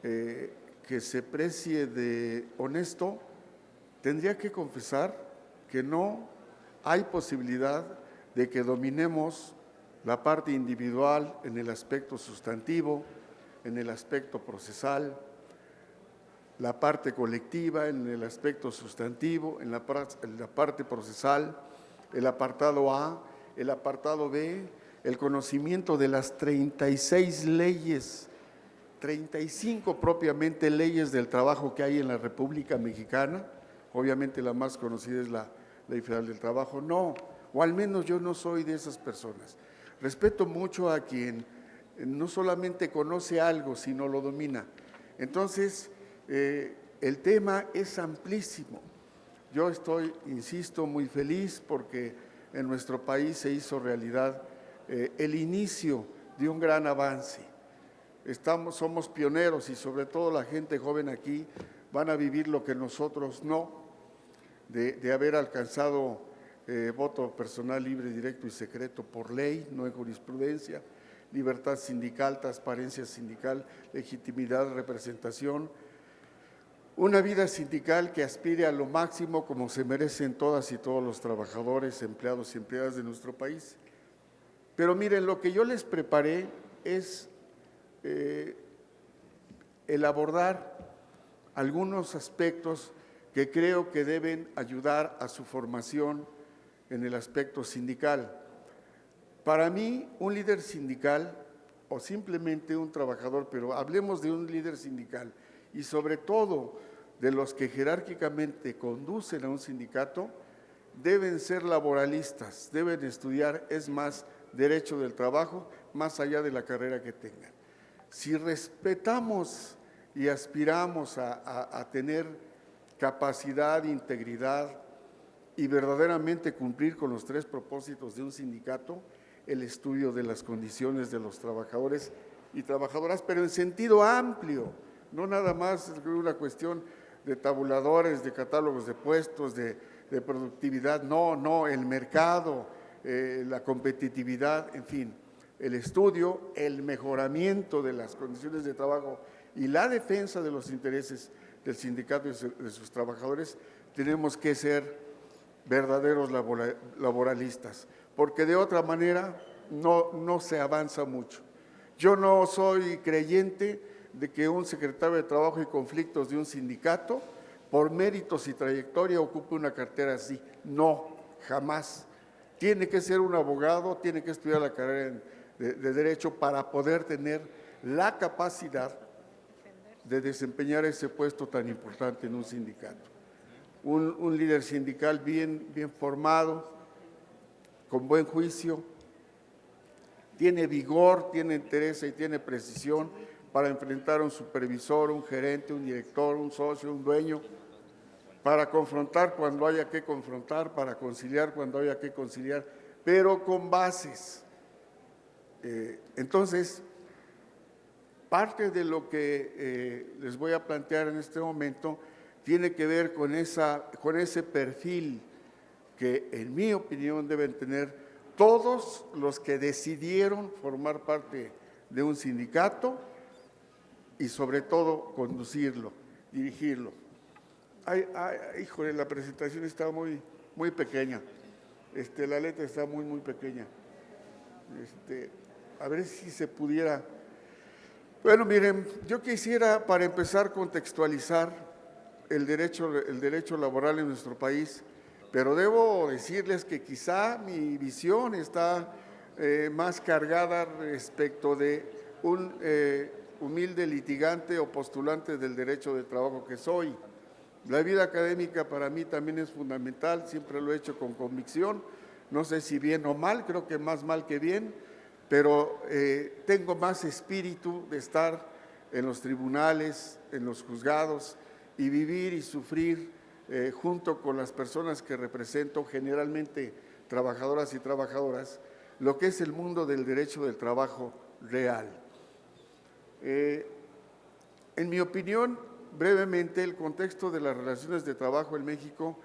que se precie de honesto tendría que confesar que no hay posibilidad de que dominemos la parte individual en el aspecto sustantivo, en el aspecto procesal, la parte colectiva en el aspecto sustantivo, en la parte procesal, el apartado A, el apartado B, el conocimiento de las 36 leyes, 35 propiamente leyes del trabajo que hay en la República Mexicana. Obviamente la más conocida es la Ley Federal del Trabajo. No, o al menos yo no soy de esas personas. Respeto mucho a quien no solamente conoce algo, sino lo domina. Entonces, el tema es amplísimo. Yo estoy, insisto, muy feliz porque en nuestro país se hizo realidad el inicio de un gran avance. Somos pioneros y sobre todo la gente joven aquí van a vivir lo que nosotros no, de haber alcanzado voto personal libre, directo y secreto por ley, no en jurisprudencia, libertad sindical, transparencia sindical, legitimidad, representación, una vida sindical que aspire a lo máximo como se merecen todas y todos los trabajadores, empleados y empleadas de nuestro país. Pero miren, lo que yo les preparé es el abordar algunos aspectos que creo que deben ayudar a su formación en el aspecto sindical. Para mí, un líder sindical o simplemente un trabajador, pero hablemos de un líder sindical y sobre todo de los que jerárquicamente conducen a un sindicato, deben ser laboralistas, deben estudiar, es más, derecho del trabajo, más allá de la carrera que tengan. Si respetamos y aspiramos a tener capacidad, integridad y verdaderamente cumplir con los 3 propósitos de un sindicato: el estudio de las condiciones de los trabajadores y trabajadoras, pero en sentido amplio, no nada más una cuestión de tabuladores, de catálogos de puestos, de productividad, no, el mercado, la competitividad, en fin, el estudio, el mejoramiento de las condiciones de trabajo y la defensa de los intereses del sindicato y de sus trabajadores. Tenemos que ser verdaderos laboralistas, porque de otra manera no se avanza mucho. Yo no soy creyente de que un secretario de Trabajo y Conflictos de un sindicato, por méritos y trayectoria, ocupe una cartera así. No, jamás. Tiene que ser un abogado, tiene que estudiar la carrera de Derecho para poder tener la capacidad de desempeñar ese puesto tan importante en un sindicato. Un líder sindical bien formado, con buen juicio, tiene vigor, tiene interés y tiene precisión para enfrentar a un supervisor, un gerente, un director, un socio, un dueño, para confrontar cuando haya que confrontar, para conciliar cuando haya que conciliar, pero con bases. Entonces, parte de lo que les voy a plantear en este momento tiene que ver con ese perfil que, en mi opinión, deben tener todos los que decidieron formar parte de un sindicato y, sobre todo, conducirlo, dirigirlo. Híjole, la presentación está muy pequeña. La letra está muy pequeña. A ver si se pudiera. Bueno, miren, yo quisiera, para empezar, contextualizar el derecho laboral en nuestro país, pero debo decirles que quizá mi visión está más cargada respecto de un humilde litigante o postulante del derecho de trabajo que soy. La vida académica para mí también es fundamental, siempre lo he hecho con convicción, no sé si bien o mal, creo que más mal que bien, pero tengo más espíritu de estar en los tribunales, en los juzgados, y vivir y sufrir junto con las personas que represento, generalmente trabajadoras y trabajadoras, lo que es el mundo del derecho del trabajo real. En mi opinión, brevemente, el contexto de las relaciones de trabajo en México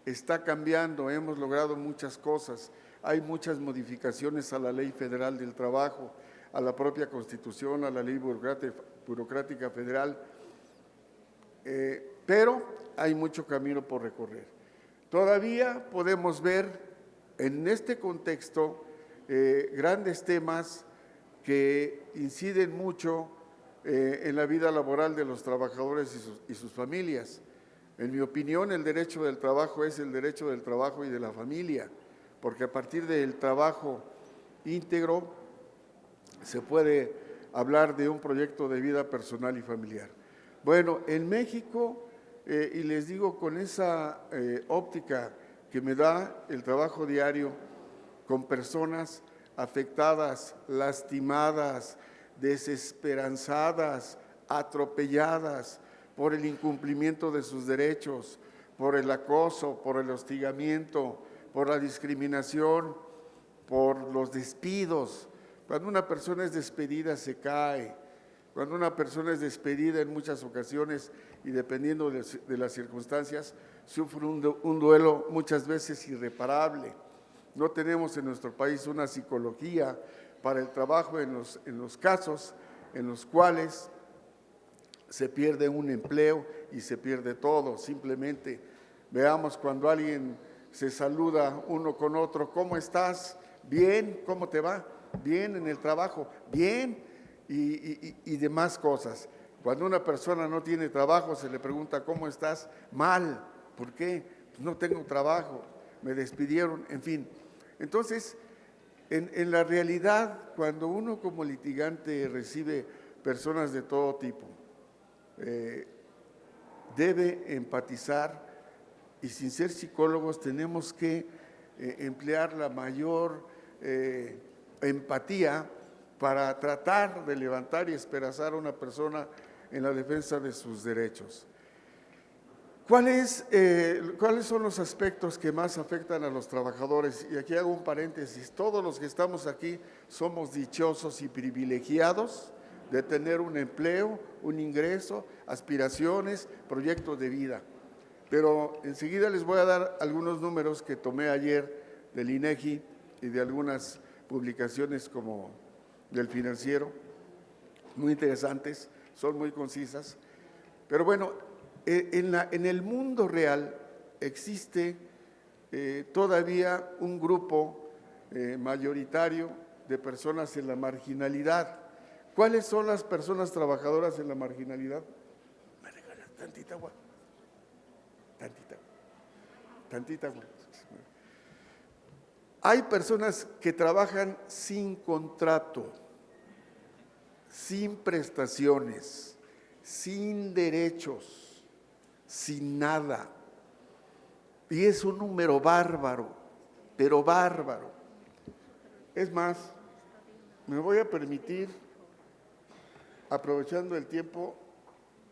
está cambiando, hemos logrado muchas cosas, hay muchas modificaciones a la Ley Federal del Trabajo, a la propia Constitución, a la Ley Burocrática Federal, pero hay mucho camino por recorrer. Todavía podemos ver en este contexto grandes temas que inciden mucho en la vida laboral de los trabajadores y sus familias. En mi opinión, el derecho del trabajo es el derecho del trabajo y de la familia, porque a partir del trabajo íntegro se puede hablar de un proyecto de vida personal y familiar. Bueno, en México, y les digo con esa óptica que me da el trabajo diario con personas afectadas, lastimadas, desesperanzadas, atropelladas por el incumplimiento de sus derechos, por el acoso, por el hostigamiento, por la discriminación, por los despidos. Cuando una persona es despedida se cae, cuando una persona es despedida en muchas ocasiones y dependiendo de las circunstancias, sufre un duelo muchas veces irreparable. No tenemos en nuestro país una psicología para el trabajo en los casos en los cuales se pierde un empleo y se pierde todo. Simplemente veamos cuando alguien se saluda uno con otro, ¿cómo estás? Bien, ¿cómo te va? Bien, en el trabajo, bien, y demás cosas. Cuando una persona no tiene trabajo se le pregunta, ¿cómo estás? Mal, ¿por qué? Pues no tengo trabajo, me despidieron, en fin. Entonces, en la realidad, cuando uno como litigante recibe personas de todo tipo, debe empatizar y sin ser psicólogos tenemos que emplear la mayor empatía para tratar de levantar y esperanzar a una persona en la defensa de sus derechos. ¿Cuáles son los aspectos que más afectan a los trabajadores? Y aquí hago un paréntesis. Todos los que estamos aquí somos dichosos y privilegiados de tener un empleo, un ingreso, aspiraciones, proyectos de vida. Pero enseguida les voy a dar algunos números que tomé ayer del INEGI y de algunas publicaciones como del Financiero, muy interesantes, son muy concisas. Pero bueno, en el mundo real existe todavía un grupo mayoritario de personas en la marginalidad. ¿Cuáles son las personas trabajadoras en la marginalidad? ¿Me regalas tantita agua? Tantita agua. Hay personas que trabajan sin contrato, sin prestaciones, sin derechos, sin nada. Y es un número bárbaro, pero bárbaro. Es más, me voy a permitir, aprovechando el tiempo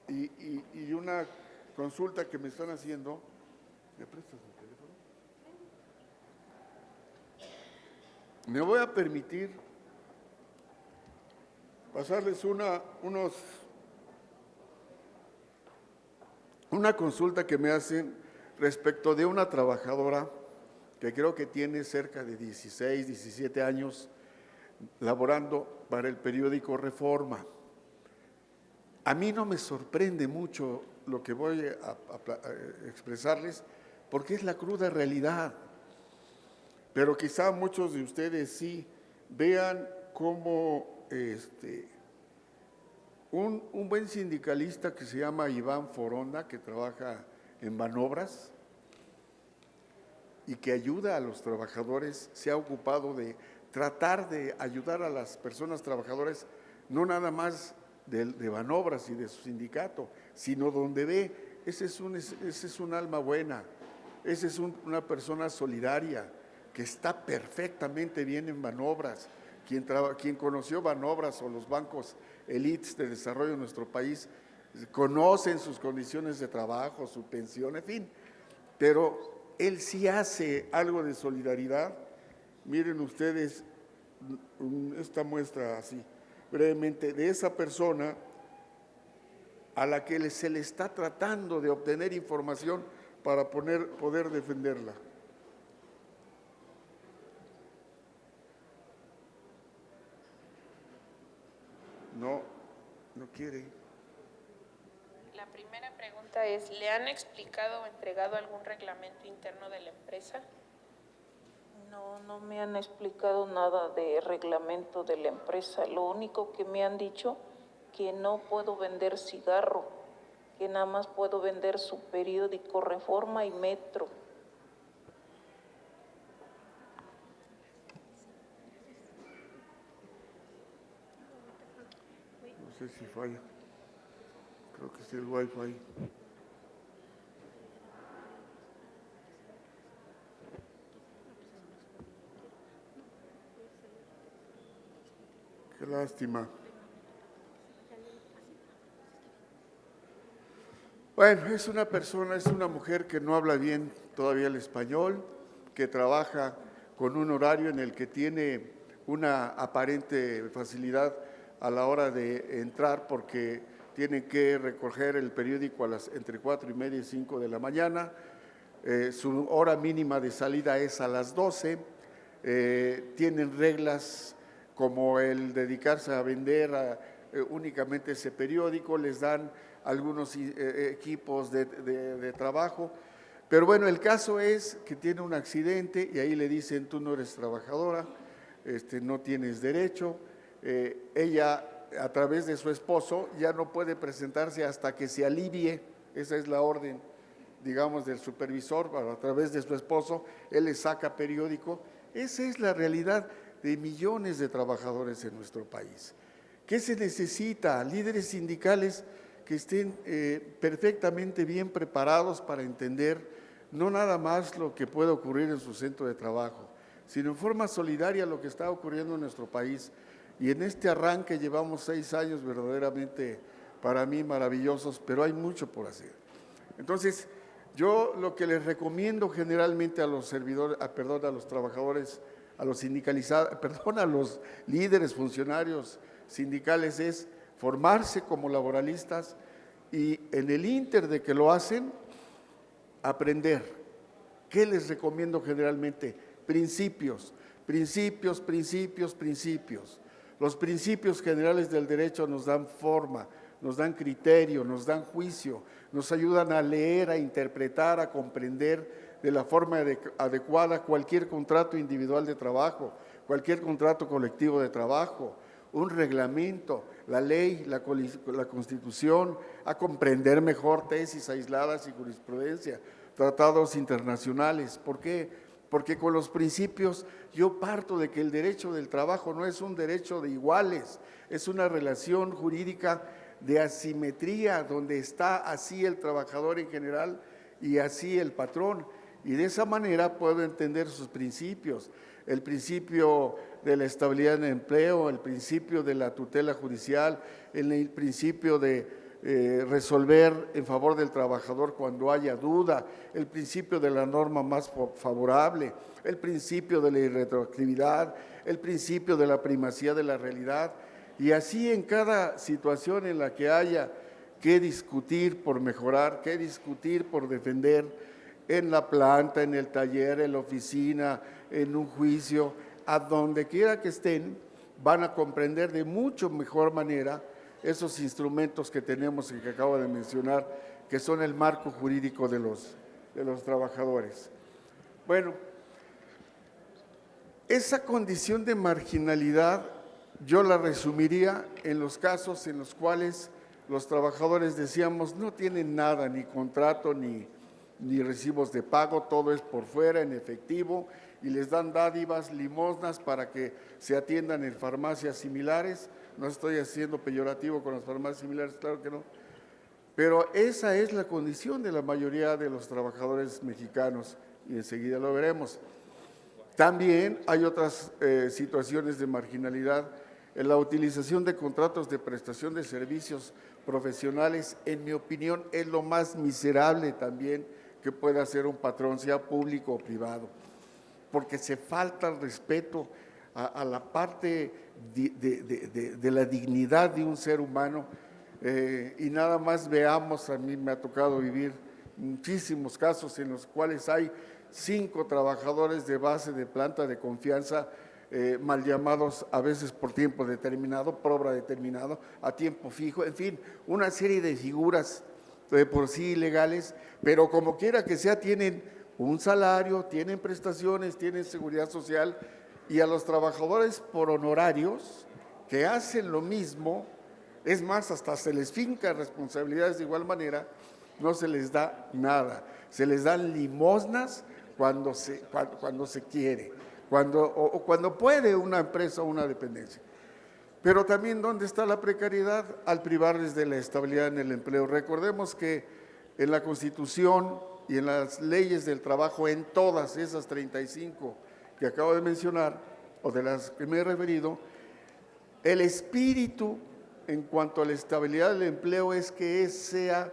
y una consulta que me están haciendo, ¿me prestas el teléfono? Me voy a permitir pasarles una consulta que me hacen respecto de una trabajadora que creo que tiene cerca de 16, 17 años laborando para el periódico Reforma. A mí no me sorprende mucho lo que voy a expresarles, porque es la cruda realidad. Pero quizá muchos de ustedes sí vean cómo un buen sindicalista que se llama Iván Foronda, que trabaja en Banobras y que ayuda a los trabajadores, se ha ocupado de tratar de ayudar a las personas trabajadoras, no nada más de Banobras y de su sindicato, sino donde ve, ese es un alma buena, esa es una persona solidaria, que está perfectamente bien en Banobras. Quien conoció Banobras o los bancos elites de desarrollo de nuestro país, conocen sus condiciones de trabajo, su pensión, en fin, pero él sí hace algo de solidaridad. Miren ustedes esta muestra así, brevemente, de esa persona a la que se le está tratando de obtener información para poder defenderla. No quiere. La primera pregunta es, ¿le han explicado o entregado algún reglamento interno de la empresa? No me han explicado nada de reglamento de la empresa. Lo único que me han dicho que no puedo vender cigarro, que nada más puedo vender su periódico Reforma y Metro. No sé si falla. Creo que es el Wi-Fi. Qué lástima. Bueno, es una mujer que no habla bien todavía el español, que trabaja con un horario en el que tiene una aparente facilidad a la hora de entrar porque tiene que recoger el periódico entre 4:30 y 5 de la mañana. Su hora mínima de salida es a las 12. Tienen reglas como el dedicarse a vender únicamente ese periódico, les dan algunos equipos de trabajo. Pero bueno, el caso es que tiene un accidente y ahí le dicen, tú no eres trabajadora, no tienes derecho. Ella, a través de su esposo, ya no puede presentarse hasta que se alivie. Esa es la orden, digamos, del supervisor. A través de su esposo, él le saca periódico. Esa es la realidad de millones de trabajadores en nuestro país. ¿Qué se necesita? Líderes sindicales que estén perfectamente bien preparados para entender no nada más lo que puede ocurrir en su centro de trabajo, sino en forma solidaria lo que está ocurriendo en nuestro país. Y en este arranque llevamos 6 años verdaderamente, para mí, maravillosos, pero hay mucho por hacer. Entonces, Yo lo que les recomiendo generalmente a los servidores, a los trabajadores, a los sindicalizados, a los líderes, funcionarios sindicales es formarse como laboralistas y en el ínter de que lo hacen, aprender. ¿Qué les recomiendo generalmente? Principios, principios, principios, principios. Los principios generales del derecho nos dan forma, nos dan criterio, nos dan juicio, nos ayudan a leer, a interpretar, a comprender de la forma adecuada cualquier contrato individual de trabajo, cualquier contrato colectivo de trabajo, un reglamento, la ley, la Constitución, a comprender mejor tesis aisladas y jurisprudencia, tratados internacionales. ¿Por qué? Porque con los principios yo parto de que el derecho del trabajo no es un derecho de iguales, es una relación jurídica de asimetría, donde está así el trabajador en general y así el patrón. Y de esa manera puedo entender sus principios, el principio de la estabilidad en el empleo, el principio de la tutela judicial, el principio de resolver en favor del trabajador cuando haya duda, el principio de la norma más favorable, el principio de la irretroactividad, el principio de la primacía de la realidad, y así en cada situación en la que haya que discutir por mejorar, que discutir por defender, en la planta, en el taller, en la oficina, en un juicio, a donde quiera que estén, van a comprender de mucho mejor manera esos instrumentos que tenemos y que acabo de mencionar, que son el marco jurídico de los trabajadores. Bueno, esa condición de marginalidad yo la resumiría en los casos en los cuales los trabajadores, decíamos, no tienen nada, ni contrato, ni recibos de pago, todo es por fuera, en efectivo, y les dan dádivas, limosnas para que se atiendan en farmacias similares. No estoy haciendo peyorativo con las farmacias similares, claro que no. Pero esa es la condición de la mayoría de los trabajadores mexicanos y enseguida lo veremos. También hay otras situaciones de marginalidad. En la utilización de contratos de prestación de servicios profesionales, en mi opinión, es lo más miserable también que puede hacer un patrón, sea público o privado, porque se falta el respeto a la parte de la dignidad de un ser humano. Y nada más veamos, a mí me ha tocado vivir muchísimos casos en los cuales hay 5 trabajadores de base de planta de confianza, mal llamados a veces por tiempo determinado, por obra determinado, a tiempo fijo, en fin, una serie de figuras de por sí ilegales, pero como quiera que sea tienen un salario, tienen prestaciones, tienen seguridad social, y a los trabajadores por honorarios que hacen lo mismo, es más, hasta se les finca responsabilidades de igual manera, no se les da nada, se les dan limosnas cuando se quiere, cuando puede una empresa o una dependencia. Pero también, ¿dónde está la precariedad? Al privarles de la estabilidad en el empleo. Recordemos que en la Constitución y en las leyes del trabajo, en todas esas 35 que acabo de mencionar, o de las que me he referido, el espíritu en cuanto a la estabilidad del empleo es que sea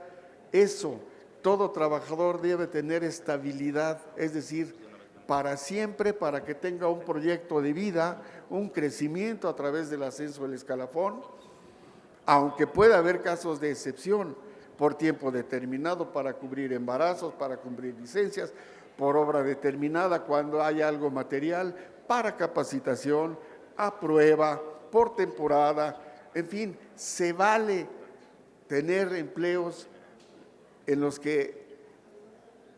eso. Todo trabajador debe tener estabilidad, es decir, para siempre, para que tenga un proyecto de vida, un crecimiento a través del ascenso del escalafón, aunque pueda haber casos de excepción por tiempo determinado para cubrir embarazos, para cubrir licencias, por obra determinada cuando haya algo material, para capacitación, a prueba, por temporada, en fin, se vale tener empleos en los que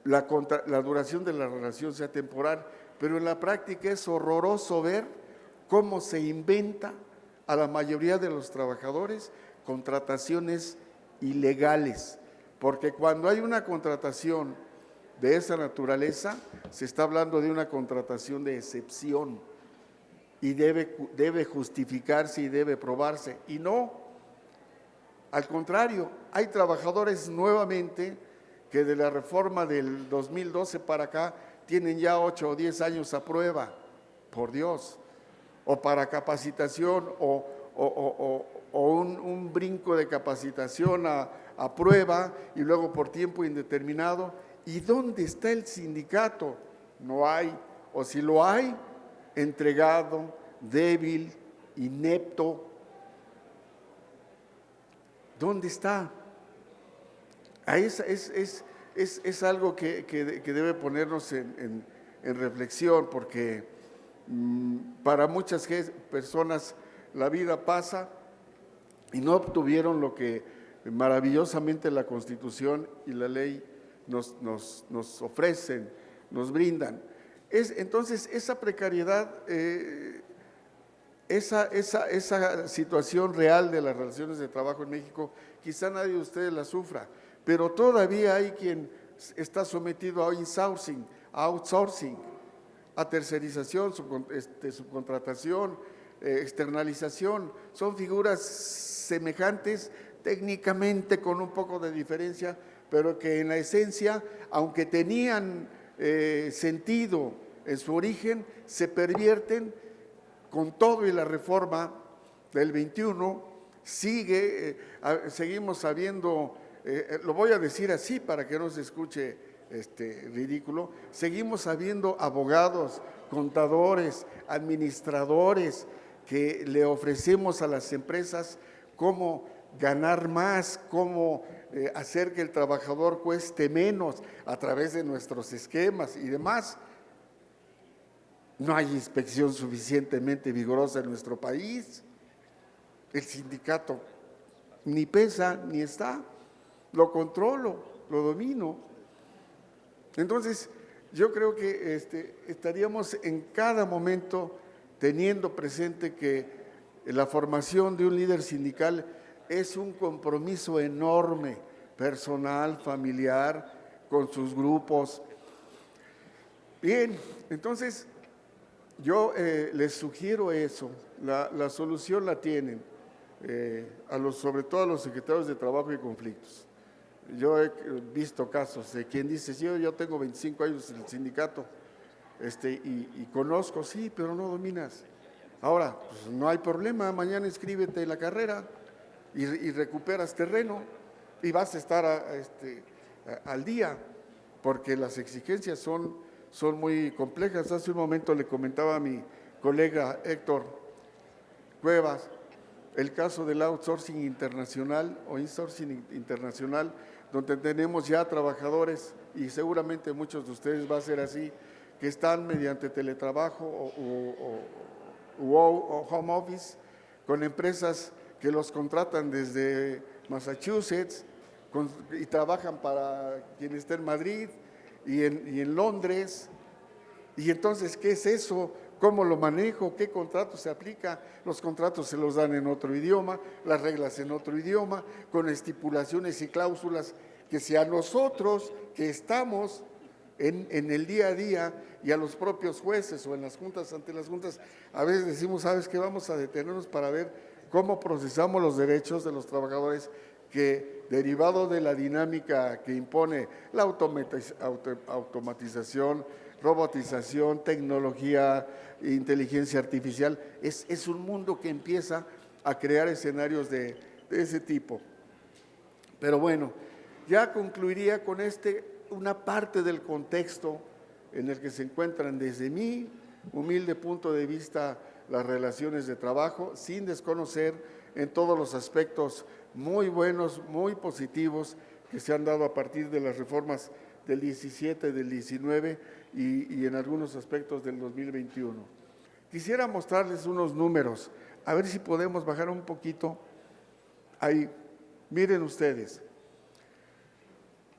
la duración de la relación sea temporal, pero en la práctica es horroroso ver cómo se inventa a la mayoría de los trabajadores contrataciones ilegales, porque cuando hay una contratación de esa naturaleza, se está hablando de una contratación de excepción y debe justificarse y debe probarse, y no, al contrario, hay trabajadores nuevamente que de la reforma del 2012 para acá tienen ya 8 o 10 años a prueba, por Dios, o para capacitación o un brinco de capacitación a prueba y luego por tiempo indeterminado, ¿Y dónde está el sindicato? No hay, o si lo hay, entregado, débil, inepto. ¿Dónde está? Ahí es algo que debe ponernos en reflexión, porque para muchas personas la vida pasa y no obtuvieron lo que maravillosamente la Constitución y la ley nos ofrecen, nos brindan. Entonces, esa precariedad, esa situación real de las relaciones de trabajo en México, quizá nadie de ustedes la sufra, pero todavía hay quien está sometido a outsourcing, a tercerización, subcontratación, externalización. Son figuras semejantes técnicamente con un poco de diferencia, pero que en la esencia, aunque tenían sentido en su origen, se pervierten con todo y la reforma del 21, seguimos sabiendo, lo voy a decir así para que no se escuche ridículo, seguimos habiendo abogados, contadores, administradores que le ofrecemos a las empresas cómo ganar más, cómo hacer que el trabajador cueste menos a través de nuestros esquemas y demás. No hay inspección suficientemente vigorosa en nuestro país. El sindicato ni pesa ni está. Lo controlo, lo domino. Entonces, yo creo que estaríamos en cada momento teniendo presente que la formación de un líder sindical es un compromiso enorme, personal, familiar, con sus grupos. Bien, entonces yo les sugiero eso, la solución la tienen, sobre todo a los secretarios de Trabajo y Conflictos. Yo he visto casos de quien dice, sí, yo tengo 25 años en el sindicato y conozco, sí, pero no dominas. Ahora, pues no hay problema, mañana inscríbete en la carrera y recuperas terreno y vas a estar al día, porque las exigencias son muy complejas. Hace un momento le comentaba a mi colega Héctor Cuevas el caso del outsourcing internacional o insourcing internacional, donde tenemos ya trabajadores, y seguramente muchos de ustedes va a ser así, que están mediante teletrabajo o home office con empresas que los contratan desde Massachusetts y trabajan para quien está en Madrid y en Londres. Y entonces, ¿qué es eso? ¿Cómo lo manejo? ¿Qué contrato se aplica? Los contratos se los dan en otro idioma, las reglas en otro idioma, con estipulaciones y cláusulas que si a nosotros que estamos en el día a día y a los propios jueces o en las juntas, ante las juntas, a veces decimos, ¿sabes qué? Vamos a detenernos para ver cómo procesamos los derechos de los trabajadores que, derivado de la dinámica que impone la automatización, robotización, tecnología, inteligencia artificial, es un mundo que empieza a crear escenarios de ese tipo. Pero bueno, ya concluiría con una parte del contexto en el que se encuentran desde mi humilde punto de vista las relaciones de trabajo, sin desconocer en todos los aspectos muy buenos, muy positivos que se han dado a partir de las reformas del 17, del 19 y en algunos aspectos del 2021. Quisiera mostrarles unos números, a ver si podemos bajar un poquito. Ahí, miren ustedes.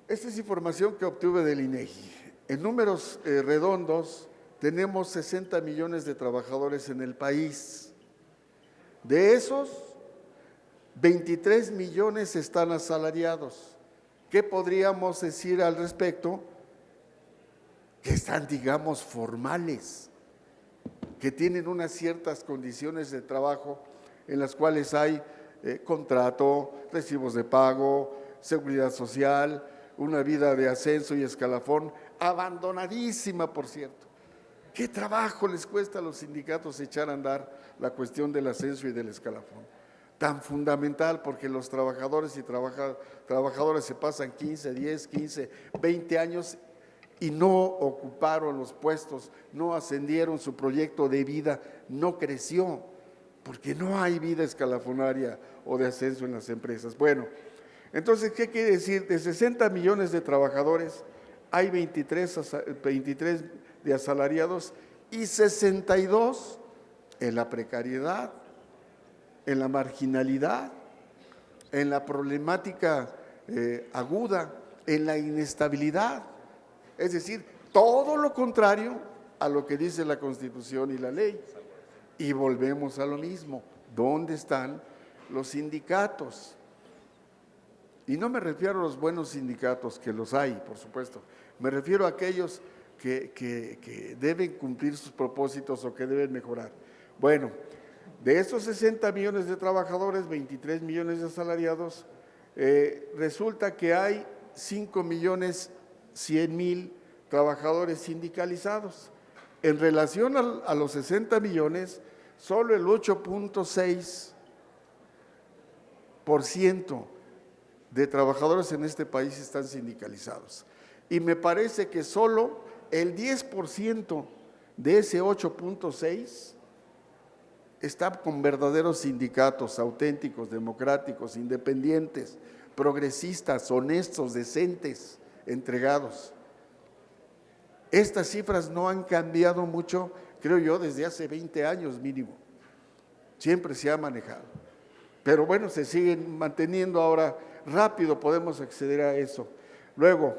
Esta es información que obtuve del INEGI. En números redondos, tenemos 60 millones de trabajadores en el país. De esos, 23 millones están asalariados. ¿Qué podríamos decir al respecto? Que están, digamos, formales, que tienen unas ciertas condiciones de trabajo en las cuales hay contrato, recibos de pago, seguridad social, una vida de ascenso y escalafón, abandonadísima, por cierto. ¿Qué trabajo les cuesta a los sindicatos echar a andar la cuestión del ascenso y del escalafón? tan fundamental, porque los trabajadores y trabajadoras se pasan 15, 10, 15, 20 años y no ocuparon los puestos, no ascendieron, su proyecto de vida no creció, porque no hay vida escalafonaria o de ascenso en las empresas. Bueno, entonces, ¿qué quiere decir? De 60 millones de trabajadores, hay 23 de asalariados y 62 en la precariedad, en la marginalidad, en la problemática aguda, en la inestabilidad. Es decir, todo lo contrario a lo que dice la Constitución y la ley. Y volvemos a lo mismo. ¿Dónde están los sindicatos? Y no me refiero a los buenos sindicatos, que los hay, por supuesto. Me refiero a aquellos que deben cumplir sus propósitos o que deben mejorar. Bueno, de estos 60 millones de trabajadores, 23 millones de asalariados, resulta que hay 5.100.000 trabajadores sindicalizados. En relación a los 60 millones, solo el 8.6% de trabajadores en este país están sindicalizados. Y me parece que solo el 10% de ese 8.6 está con verdaderos sindicatos auténticos, democráticos, independientes, progresistas, honestos, decentes, entregados. Estas cifras no han cambiado mucho, creo yo, desde hace 20 años mínimo. Siempre se ha manejado. Pero bueno, se siguen manteniendo ahora. Rápido podemos acceder a eso. Luego,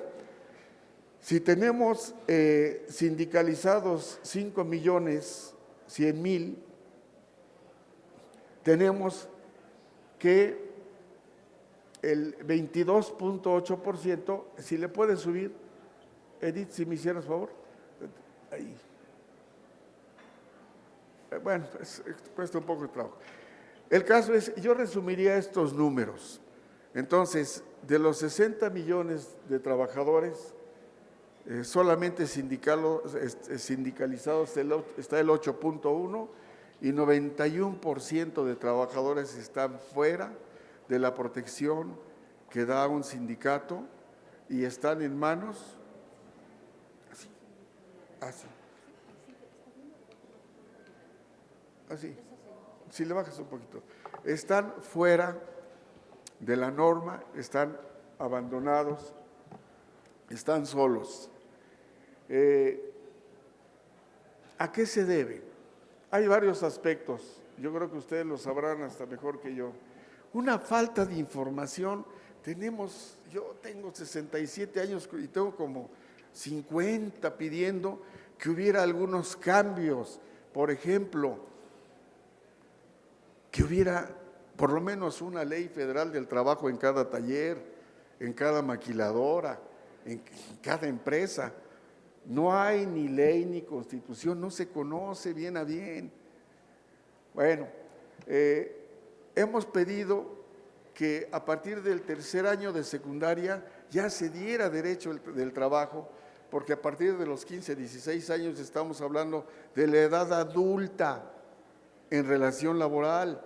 si tenemos sindicalizados 5.100.000, tenemos que el 22.8%, si le puede subir, Edith, si me hicieras favor, ahí. Bueno, cuesta un poco de trabajo. El caso es, yo resumiría estos números. Entonces, de los 60 millones de trabajadores, solamente sindicalizados está el 8.1 y 91% de trabajadores están fuera de la protección que da un sindicato y están en manos, así, si le bajas un poquito, están fuera de la norma, están abandonados, están solos. ¿A qué se debe? Hay varios aspectos, yo creo que ustedes lo sabrán hasta mejor que yo. Una falta de información, yo tengo 67 años y tengo como 50 pidiendo que hubiera algunos cambios, por ejemplo, que hubiera por lo menos una ley federal del trabajo en cada taller, en cada maquiladora, en cada empresa. No hay ni ley ni constitución, no se conoce bien a bien. Bueno, hemos pedido que a partir del tercer año de secundaria ya se diera derecho del trabajo, porque a partir de los 15, 16 años estamos hablando de la edad adulta en relación laboral.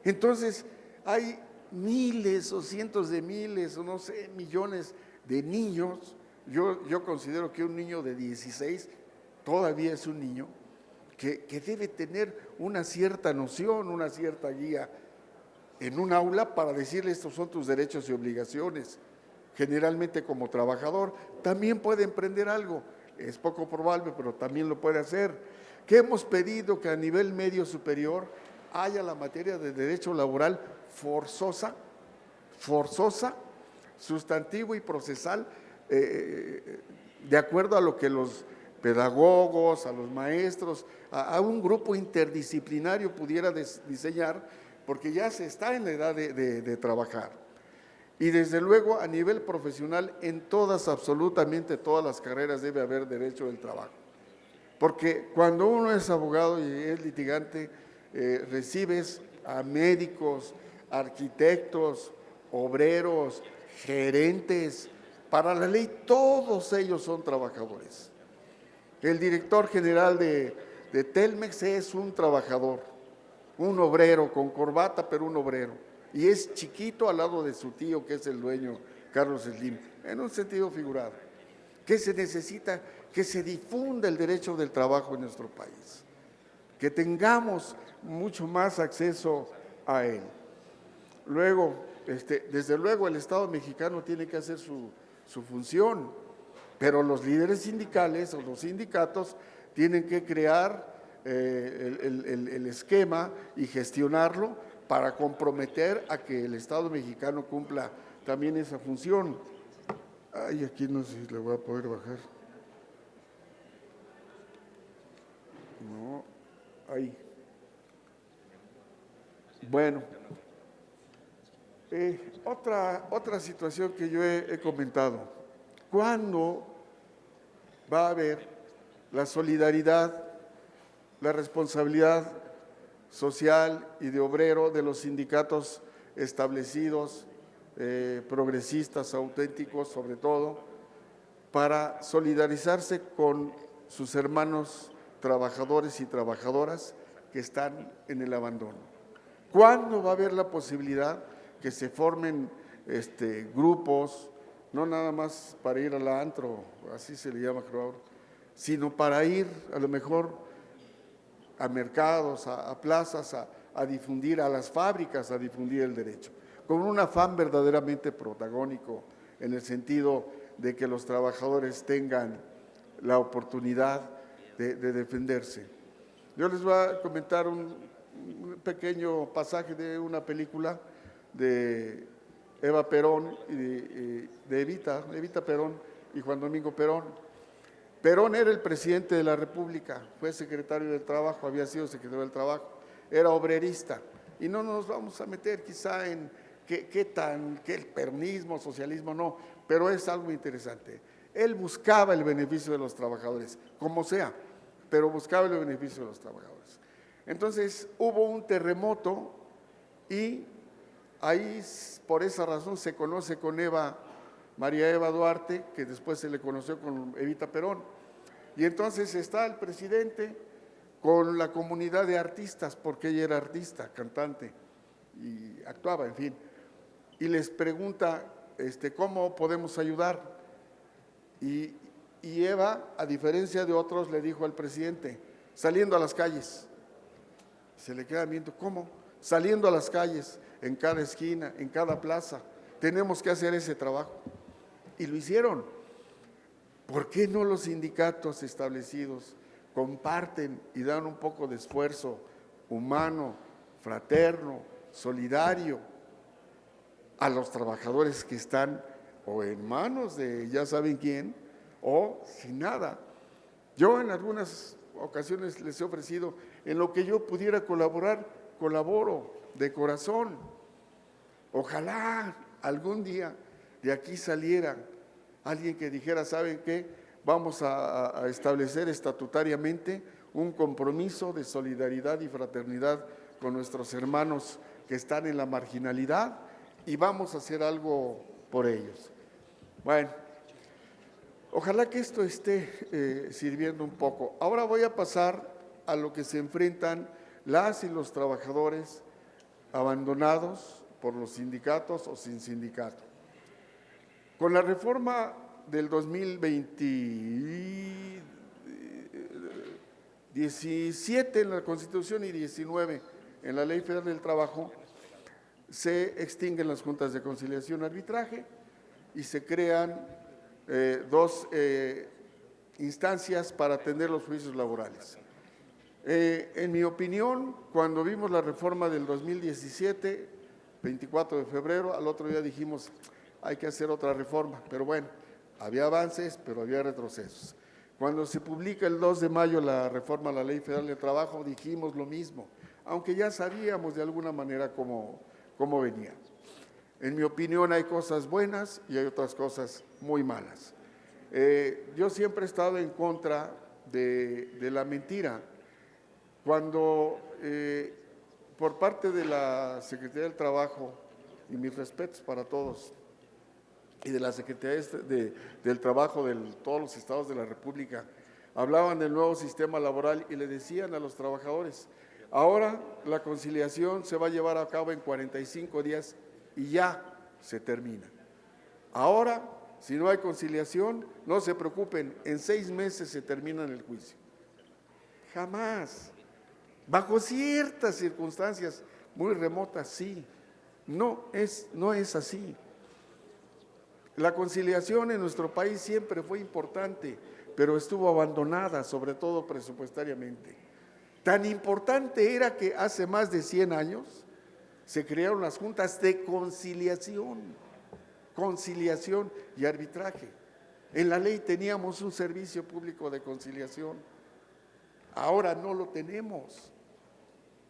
Entonces, hay miles o cientos de miles o no sé, millones de niños. Yo considero que un niño de 16 todavía es un niño que debe tener una cierta noción, una cierta guía en un aula para decirle estos son tus derechos y obligaciones. Generalmente como trabajador también puede emprender algo, es poco probable, pero también lo puede hacer. ¿Qué hemos pedido? Que a nivel medio superior haya la materia de derecho laboral forzosa, sustantivo y procesal, de acuerdo a lo que los pedagogos, a los maestros, a un grupo interdisciplinario pudiera diseñar, porque ya se está en la edad de trabajar. Y desde luego a nivel profesional, en absolutamente todas las carreras debe haber derecho del trabajo. Porque cuando uno es abogado y es litigante, recibes a médicos, arquitectos, obreros, gerentes. Para la ley todos ellos son trabajadores. El director general de Telmex es un trabajador. un obrero con corbata, pero un obrero. Y es chiquito al lado de su tío, que es el dueño, Carlos Slim, en un sentido figurado. ¿Qué se necesita? Que se difunda el derecho del trabajo en nuestro país, que tengamos mucho más acceso a él. Luego, desde luego el Estado mexicano tiene que hacer su función, pero los líderes sindicales o los sindicatos tienen que crear el esquema y gestionarlo para comprometer a que el Estado mexicano cumpla también esa función. Ay, aquí no sé si le voy a poder bajar. No, ahí. Bueno, otra situación que yo he comentado. ¿Cuándo va a haber la solidaridad, la responsabilidad social y de obrero de los sindicatos establecidos, progresistas, auténticos sobre todo, para solidarizarse con sus hermanos trabajadores y trabajadoras que están en el abandono? ¿Cuándo va a haber la posibilidad que se formen grupos, no nada más para ir al antro, así se le llama creo ahora, sino para ir a lo mejor a mercados, a plazas, a difundir, a las fábricas, a difundir el derecho, con un afán verdaderamente protagónico en el sentido de que los trabajadores tengan la oportunidad de defenderse? Yo les voy a comentar un pequeño pasaje de una película de Eva Perón y de Evita Perón y Juan Domingo Perón. Perón era el presidente de la República, fue secretario del Trabajo, había sido secretario del Trabajo, era obrerista. Y no nos vamos a meter quizá en qué el peronismo, socialismo, no, pero es algo interesante. Él buscaba el beneficio de los trabajadores, como sea, pero buscaba el beneficio de los trabajadores. Entonces hubo un terremoto y ahí por esa razón se conoce con María Eva Duarte, que después se le conoció con Evita Perón. Y entonces está el presidente con la comunidad de artistas, porque ella era artista, cantante y actuaba, en fin. Y les pregunta, ¿cómo podemos ayudar? Y Eva, a diferencia de otros, le dijo al presidente, saliendo a las calles. Se le queda viendo, ¿cómo? Saliendo a las calles, en cada esquina, en cada plaza. Tenemos que hacer ese trabajo. Y lo hicieron. ¿Por qué no los sindicatos establecidos comparten y dan un poco de esfuerzo humano, fraterno, solidario a los trabajadores que están o en manos de ya saben quién o sin nada? Yo en algunas ocasiones les he ofrecido, en lo que yo pudiera colaborar, colaboro de corazón. Ojalá algún día de aquí saliera alguien que dijera, ¿saben qué? Vamos a establecer estatutariamente un compromiso de solidaridad y fraternidad con nuestros hermanos que están en la marginalidad y vamos a hacer algo por ellos. Bueno, ojalá que esto esté sirviendo un poco. Ahora voy a pasar a lo que se enfrentan las y los trabajadores abandonados por los sindicatos o sin sindicato. Con la reforma del 2017 en la Constitución y 19 en la Ley Federal del Trabajo, se extinguen las juntas de conciliación y arbitraje y se crean dos instancias para atender los juicios laborales. En mi opinión, cuando vimos la reforma del 2017, 24 de febrero, al otro día dijimos, hay que hacer otra reforma, pero bueno, había avances, pero había retrocesos. Cuando se publica el 2 de mayo la reforma a la Ley Federal de Trabajo, dijimos lo mismo, aunque ya sabíamos de alguna manera cómo venía. En mi opinión hay cosas buenas y hay otras cosas muy malas. Yo siempre he estado en contra de la mentira. Cuando por parte de la Secretaría del Trabajo, y mis respetos para todos, y de la Secretaría del Trabajo de todos los estados de la República, hablaban del nuevo sistema laboral y le decían a los trabajadores, Ahora la conciliación se va a llevar a cabo en 45 días y ya se termina. Ahora, si no hay conciliación, no se preocupen, en 6 meses se termina el juicio. Jamás. Bajo ciertas circunstancias muy remotas, sí. No es así. La conciliación en nuestro país siempre fue importante, pero estuvo abandonada, sobre todo presupuestariamente. Tan importante era que hace más de 100 años se crearon las juntas de conciliación y arbitraje. En la ley teníamos un servicio público de conciliación, ahora no lo tenemos.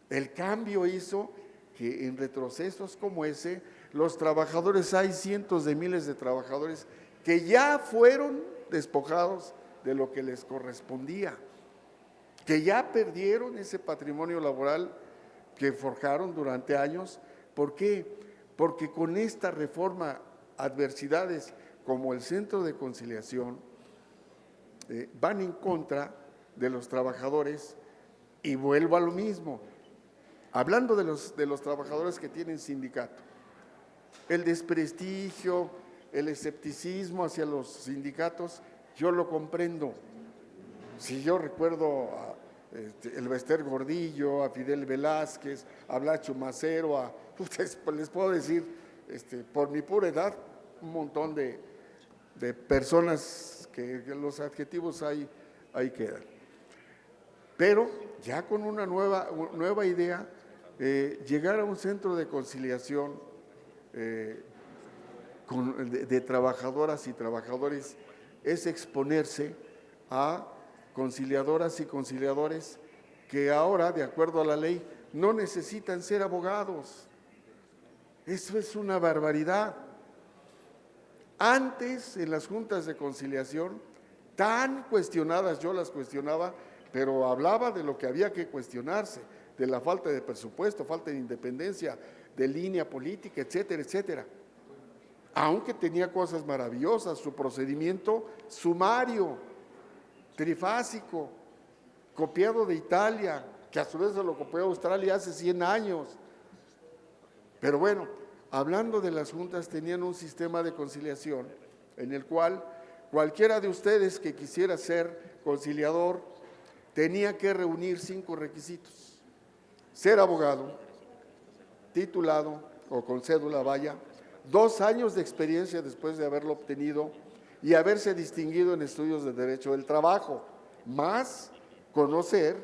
El cambio hizo que en retrocesos como ese, los trabajadores, hay cientos de miles de trabajadores que ya fueron despojados de lo que les correspondía, que ya perdieron ese patrimonio laboral que forjaron durante años. ¿Por qué? Porque con esta reforma, adversidades como el Centro de Conciliación van en contra de los trabajadores. Y vuelvo a lo mismo, hablando de los trabajadores que tienen sindicato, el desprestigio, el escepticismo hacia los sindicatos, yo lo comprendo. Si yo recuerdo a el Bester Gordillo, a Fidel Velázquez, a Blacho Macero, ustedes les puedo decir, por mi pura edad, un montón de personas que los adjetivos ahí quedan. Pero ya con una nueva idea, llegar a un centro de conciliación de trabajadoras y trabajadores es exponerse a conciliadoras y conciliadores que ahora, de acuerdo a la ley, no necesitan ser abogados. Eso es una barbaridad. Antes, en las juntas de conciliación, tan cuestionadas, yo las cuestionaba, pero hablaba de lo que había que cuestionarse, de la falta de presupuesto, falta de independencia, de línea política, etcétera, etcétera. Aunque tenía cosas maravillosas, su procedimiento sumario, trifásico, copiado de Italia, que a su vez se lo copió Australia hace 100 años. Pero bueno, hablando de las juntas, tenían un sistema de conciliación en el cual cualquiera de ustedes que quisiera ser conciliador tenía que reunir 5 requisitos: ser abogado, titulado o con cédula, vaya, 2 años de experiencia después de haberlo obtenido y haberse distinguido en estudios de Derecho del Trabajo, más conocer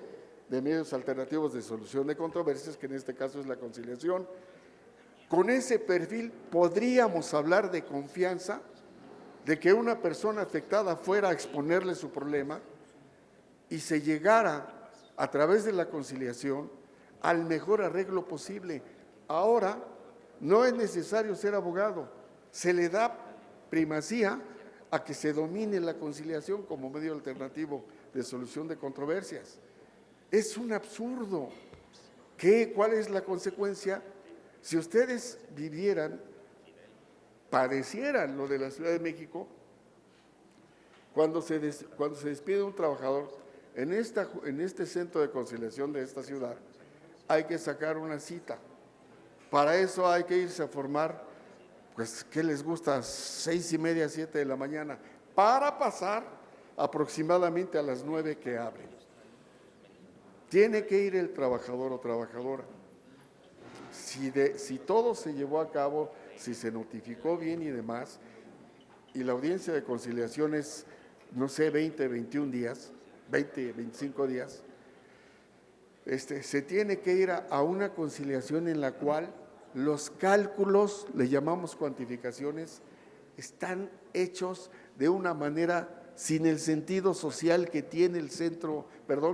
de medios alternativos de solución de controversias, que en este caso es la conciliación. Con ese perfil podríamos hablar de confianza, de que una persona afectada fuera a exponerle su problema y se llegara a través de la conciliación al mejor arreglo posible. Ahora no es necesario ser abogado, se le da primacía a que se domine la conciliación como medio alternativo de solución de controversias. Es un absurdo. ¿Cuál es la consecuencia? Si ustedes padecieran lo de la Ciudad de México, cuando se despide un trabajador en este centro de conciliación de esta ciudad, hay que sacar una cita. Para eso hay que irse a formar, pues, ¿qué les gusta? 6:30, 7 de la mañana, para pasar aproximadamente a las 9 que abren. Tiene que ir el trabajador o trabajadora. Si todo se llevó a cabo, si se notificó bien y demás, y la audiencia de conciliación es, no sé, 20, 21 días, 20, 25 días, se tiene que ir a una conciliación en la cual los cálculos, le llamamos cuantificaciones, están hechos de una manera sin el sentido social que tiene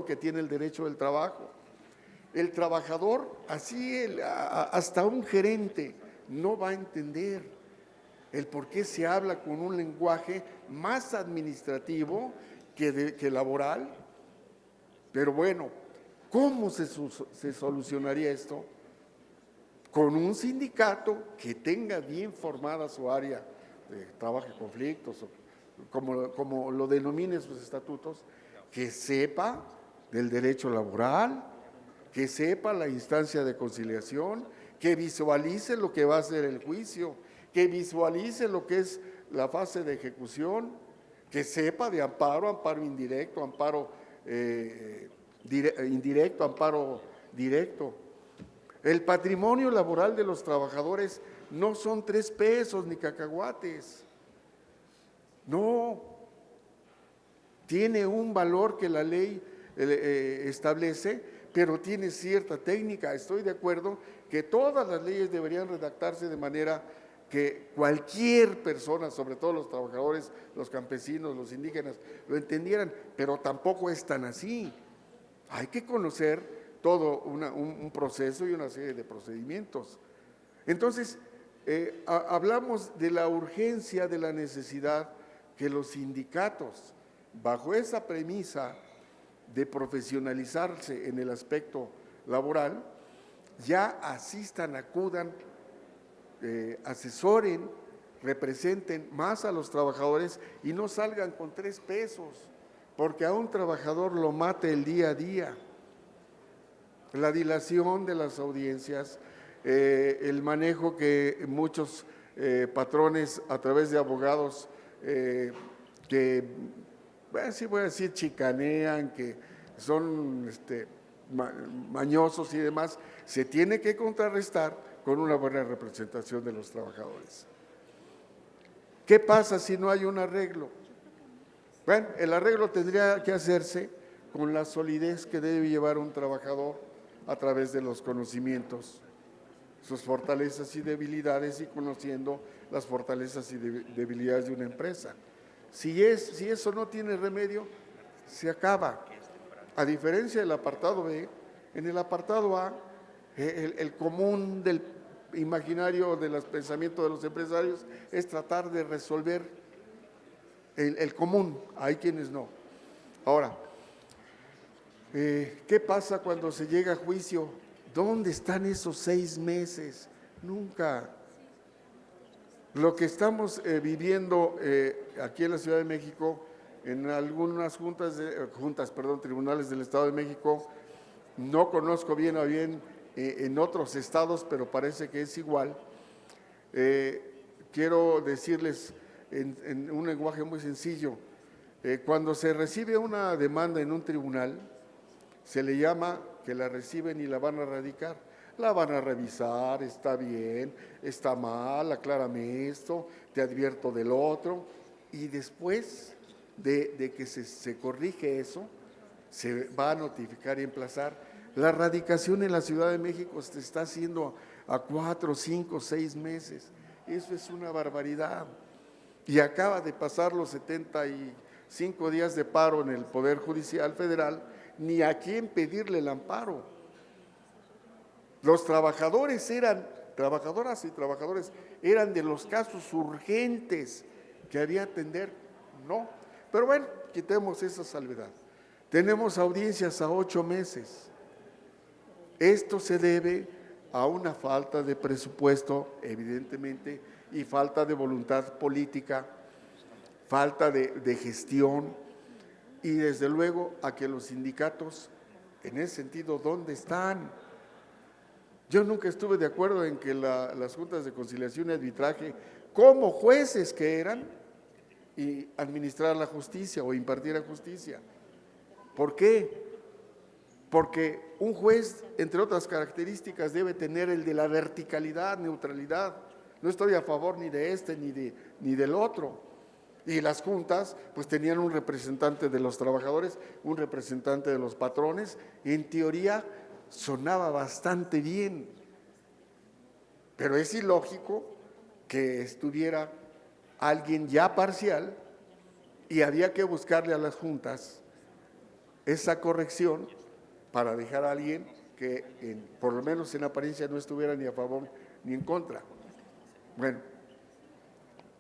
que tiene el derecho del trabajo. El trabajador, hasta un gerente, no va a entender el por qué se habla con un lenguaje más administrativo que laboral. Pero bueno, ¿cómo se solucionaría esto? Con un sindicato que tenga bien formada su área de trabajo y conflictos, como lo denominen sus estatutos, que sepa del derecho laboral, que sepa la instancia de conciliación, que visualice lo que va a ser el juicio, que visualice lo que es la fase de ejecución, que sepa de amparo, amparo indirecto, amparo indirecto, amparo directo. El patrimonio laboral de los trabajadores no son 3 pesos ni cacahuates. No, tiene un valor que la ley establece, pero tiene cierta técnica. Estoy de acuerdo que todas las leyes deberían redactarse de manera que cualquier persona, sobre todo los trabajadores, los campesinos, los indígenas, lo entendieran, pero tampoco es tan así. Hay que conocer todo un proceso y una serie de procedimientos. Entonces, hablamos de la urgencia, de la necesidad que los sindicatos, bajo esa premisa de profesionalizarse en el aspecto laboral, ya asistan, acudan, asesoren, representen más a los trabajadores y no salgan con 3 pesos, porque a un trabajador lo mata el día a día. La dilación de las audiencias, el manejo que muchos patrones a través de abogados que, sí voy a decir, chicanean, que son mañosos y demás, se tiene que contrarrestar con una buena representación de los trabajadores. ¿Qué pasa si no hay un arreglo? Bueno, el arreglo tendría que hacerse con la solidez que debe llevar un trabajador a través de los conocimientos, sus fortalezas y debilidades, y conociendo las fortalezas y debilidades de una empresa. Si eso no tiene remedio, se acaba. A diferencia del apartado B, en el apartado A, el común del imaginario del pensamiento de los empresarios es tratar de resolver el común. Hay quienes no. Ahora, ¿qué pasa cuando se llega a juicio? ¿Dónde están esos 6 meses? Nunca. Lo que estamos viviendo aquí en la Ciudad de México, en algunas tribunales del Estado de México, no conozco bien a bien en otros estados, pero parece que es igual. Quiero decirles en un lenguaje muy sencillo, cuando se recibe una demanda en un tribunal, se le llama que la reciben y la van a radicar. La van a revisar, está bien, está mal, aclárame esto, te advierto del otro, y después de que se corrige eso, se va a notificar y emplazar. La radicación en la Ciudad de México se está haciendo a 4, 5, 6 meses. Eso es una barbaridad. Y acaba de pasar los 75 días de paro en el Poder Judicial Federal, ni a quién pedirle el amparo. Los trabajadoras y trabajadores eran de los casos urgentes que había que atender, no. Pero bueno, quitemos esa salvedad. Tenemos audiencias a 8 meses. Esto se debe a una falta de presupuesto, evidentemente, y falta de voluntad política, falta de gestión, y desde luego a que los sindicatos, en ese sentido, ¿dónde están? Yo nunca estuve de acuerdo en que las juntas de conciliación y arbitraje, como jueces que eran, y administrar la justicia o impartir justicia. ¿Por qué? Porque un juez, entre otras características, debe tener el de la verticalidad, neutralidad. No estoy a favor ni de este ni del otro. Y las juntas, pues tenían un representante de los trabajadores, un representante de los patrones, y en teoría sonaba bastante bien, pero es ilógico que estuviera alguien ya parcial y había que buscarle a las juntas esa corrección para dejar a alguien que por lo menos en apariencia no estuviera ni a favor ni en contra. Bueno,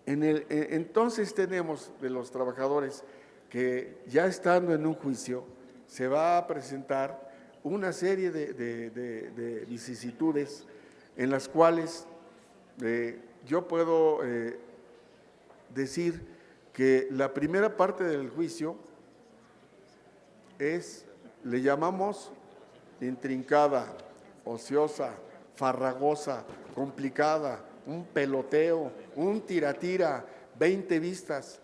entonces tenemos de los trabajadores que ya estando en un juicio se va a presentar una serie de vicisitudes en las cuales yo puedo decir que la primera parte del juicio le llamamos intrincada, ociosa, farragosa, complicada, un peloteo, un tira-tira, 20 vistas.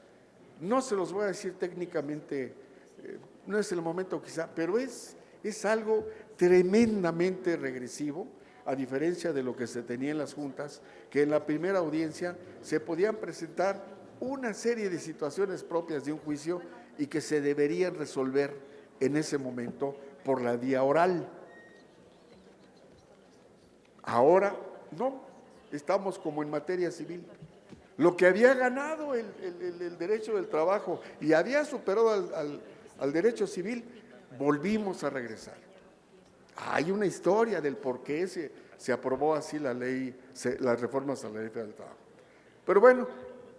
No se los voy a decir técnicamente, no es el momento quizá, pero es algo tremendamente regresivo, a diferencia de lo que se tenía en las juntas, que en la primera audiencia se podían presentar una serie de situaciones propias de un juicio y que se deberían resolver en ese momento por la vía oral. Ahora no, estamos como en materia civil. Lo que había ganado el derecho del trabajo y había superado al derecho civil, volvimos a regresar. Hay una historia del por qué se aprobó así la ley, las reformas a la ley del trabajo. Pero bueno,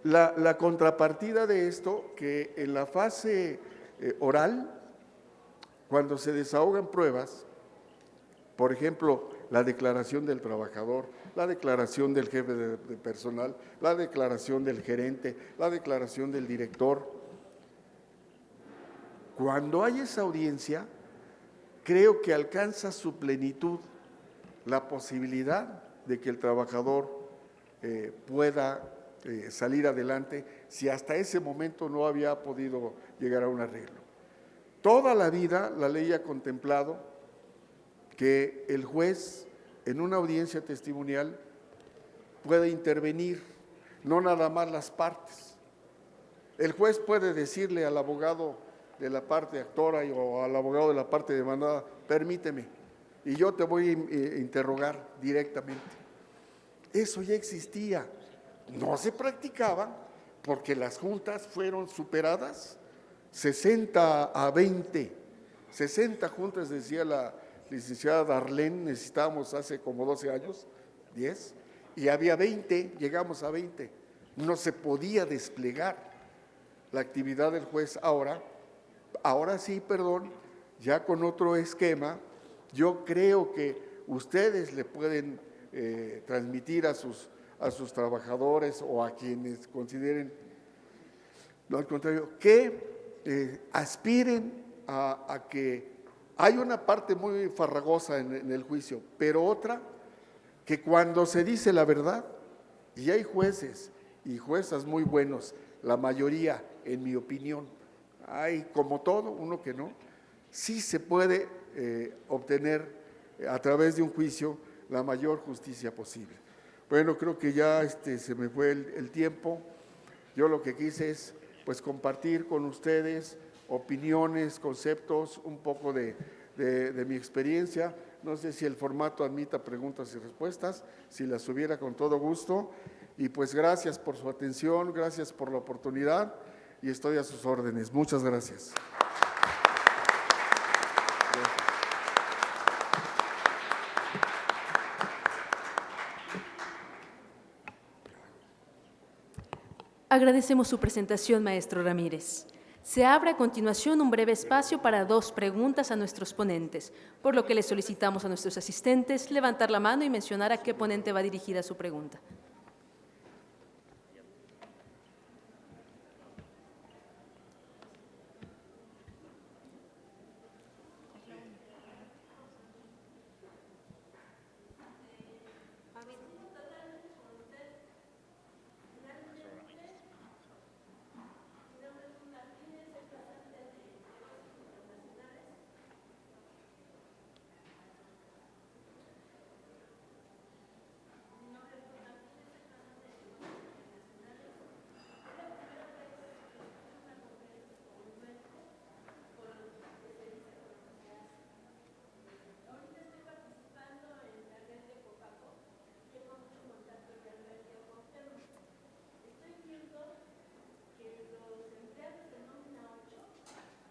la contrapartida de esto, que en la fase oral, cuando se desahogan pruebas, por ejemplo, la declaración del trabajador, la declaración del jefe de personal, la declaración del gerente, la declaración del director. Cuando hay esa audiencia, creo que alcanza su plenitud la posibilidad de que el trabajador pueda salir adelante si hasta ese momento no había podido llegar a un arreglo. Toda la vida la ley ha contemplado que el juez en una audiencia testimonial puede intervenir, no nada más las partes. El juez puede decirle al abogado de la parte actora o al abogado de la parte demandada, permíteme, y yo te voy a interrogar directamente. Eso ya existía, no se practicaba porque las juntas fueron superadas 60 a 20, 60 juntas, decía la licenciada Darlene, necesitábamos hace como 12 años, 10, y había 20, llegamos a 20. No se podía desplegar la actividad del juez ahora sí, perdón, ya con otro esquema. Yo creo que ustedes le pueden transmitir a sus trabajadores o a quienes consideren, no, al contrario, que aspiren a que hay una parte muy farragosa en el juicio, pero otra que cuando se dice la verdad, y hay jueces y juezas muy buenos, la mayoría, en mi opinión, hay como todo, uno que no, sí se puede obtener a través de un juicio la mayor justicia posible. Bueno, creo que ya se me fue el tiempo. Yo lo que quise es pues compartir con ustedes opiniones, conceptos, un poco de mi experiencia. No sé si el formato admita preguntas y respuestas, si las hubiera con todo gusto. Y pues gracias por su atención, gracias por la oportunidad y estoy a sus órdenes. Muchas gracias. Agradecemos su presentación, maestro Ramírez. Se abre a continuación un breve espacio para 2 preguntas a nuestros ponentes, por lo que les solicitamos a nuestros asistentes levantar la mano y mencionar a qué ponente va dirigida su pregunta.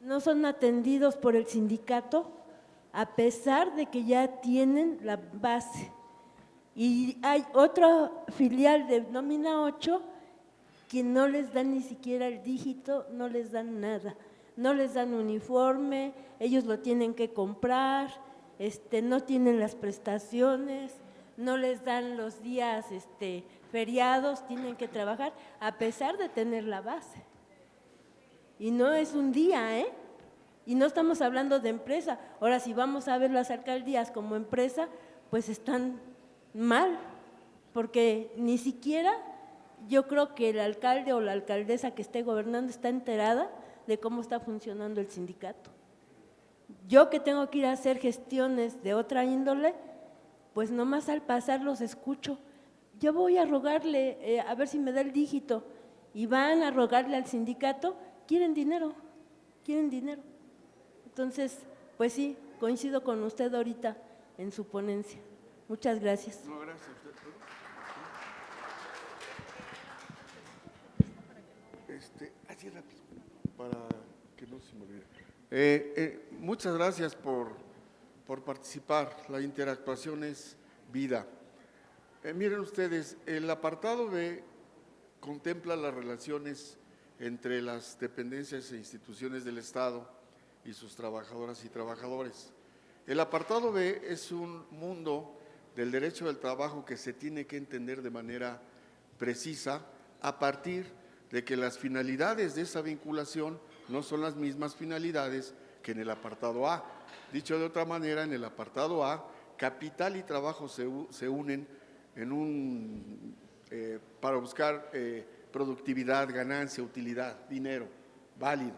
No son atendidos por el sindicato a pesar de que ya tienen la base. Y hay otra filial de nómina 8 que no les dan ni siquiera el dígito, no les dan nada, no les dan uniforme, ellos lo tienen que comprar, no tienen las prestaciones, no les dan los días feriados, tienen que trabajar a pesar de tener la base. Y no es un día, Y no estamos hablando de empresa. Ahora, si vamos a ver las alcaldías como empresa, pues están mal, porque ni siquiera yo creo que el alcalde o la alcaldesa que esté gobernando está enterada de cómo está funcionando el sindicato. Yo que tengo que ir a hacer gestiones de otra índole, pues nomás al pasar los escucho. Yo voy a rogarle, a ver si me da el dígito, y van a rogarle al sindicato, quieren dinero. Entonces, pues sí, coincido con usted ahorita en su ponencia. Muchas gracias. No, gracias a usted. Así rápido, para que no se me olvide. Muchas gracias por participar. La interactuación es vida. Miren ustedes, el apartado B contempla las relaciones entre las dependencias e instituciones del Estado y sus trabajadoras y trabajadores. El apartado B es un mundo del derecho del trabajo que se tiene que entender de manera precisa a partir de que las finalidades de esa vinculación no son las mismas finalidades que en el apartado A. Dicho de otra manera, en el apartado A, capital y trabajo se unen para buscar productividad, ganancia, utilidad, dinero, válido.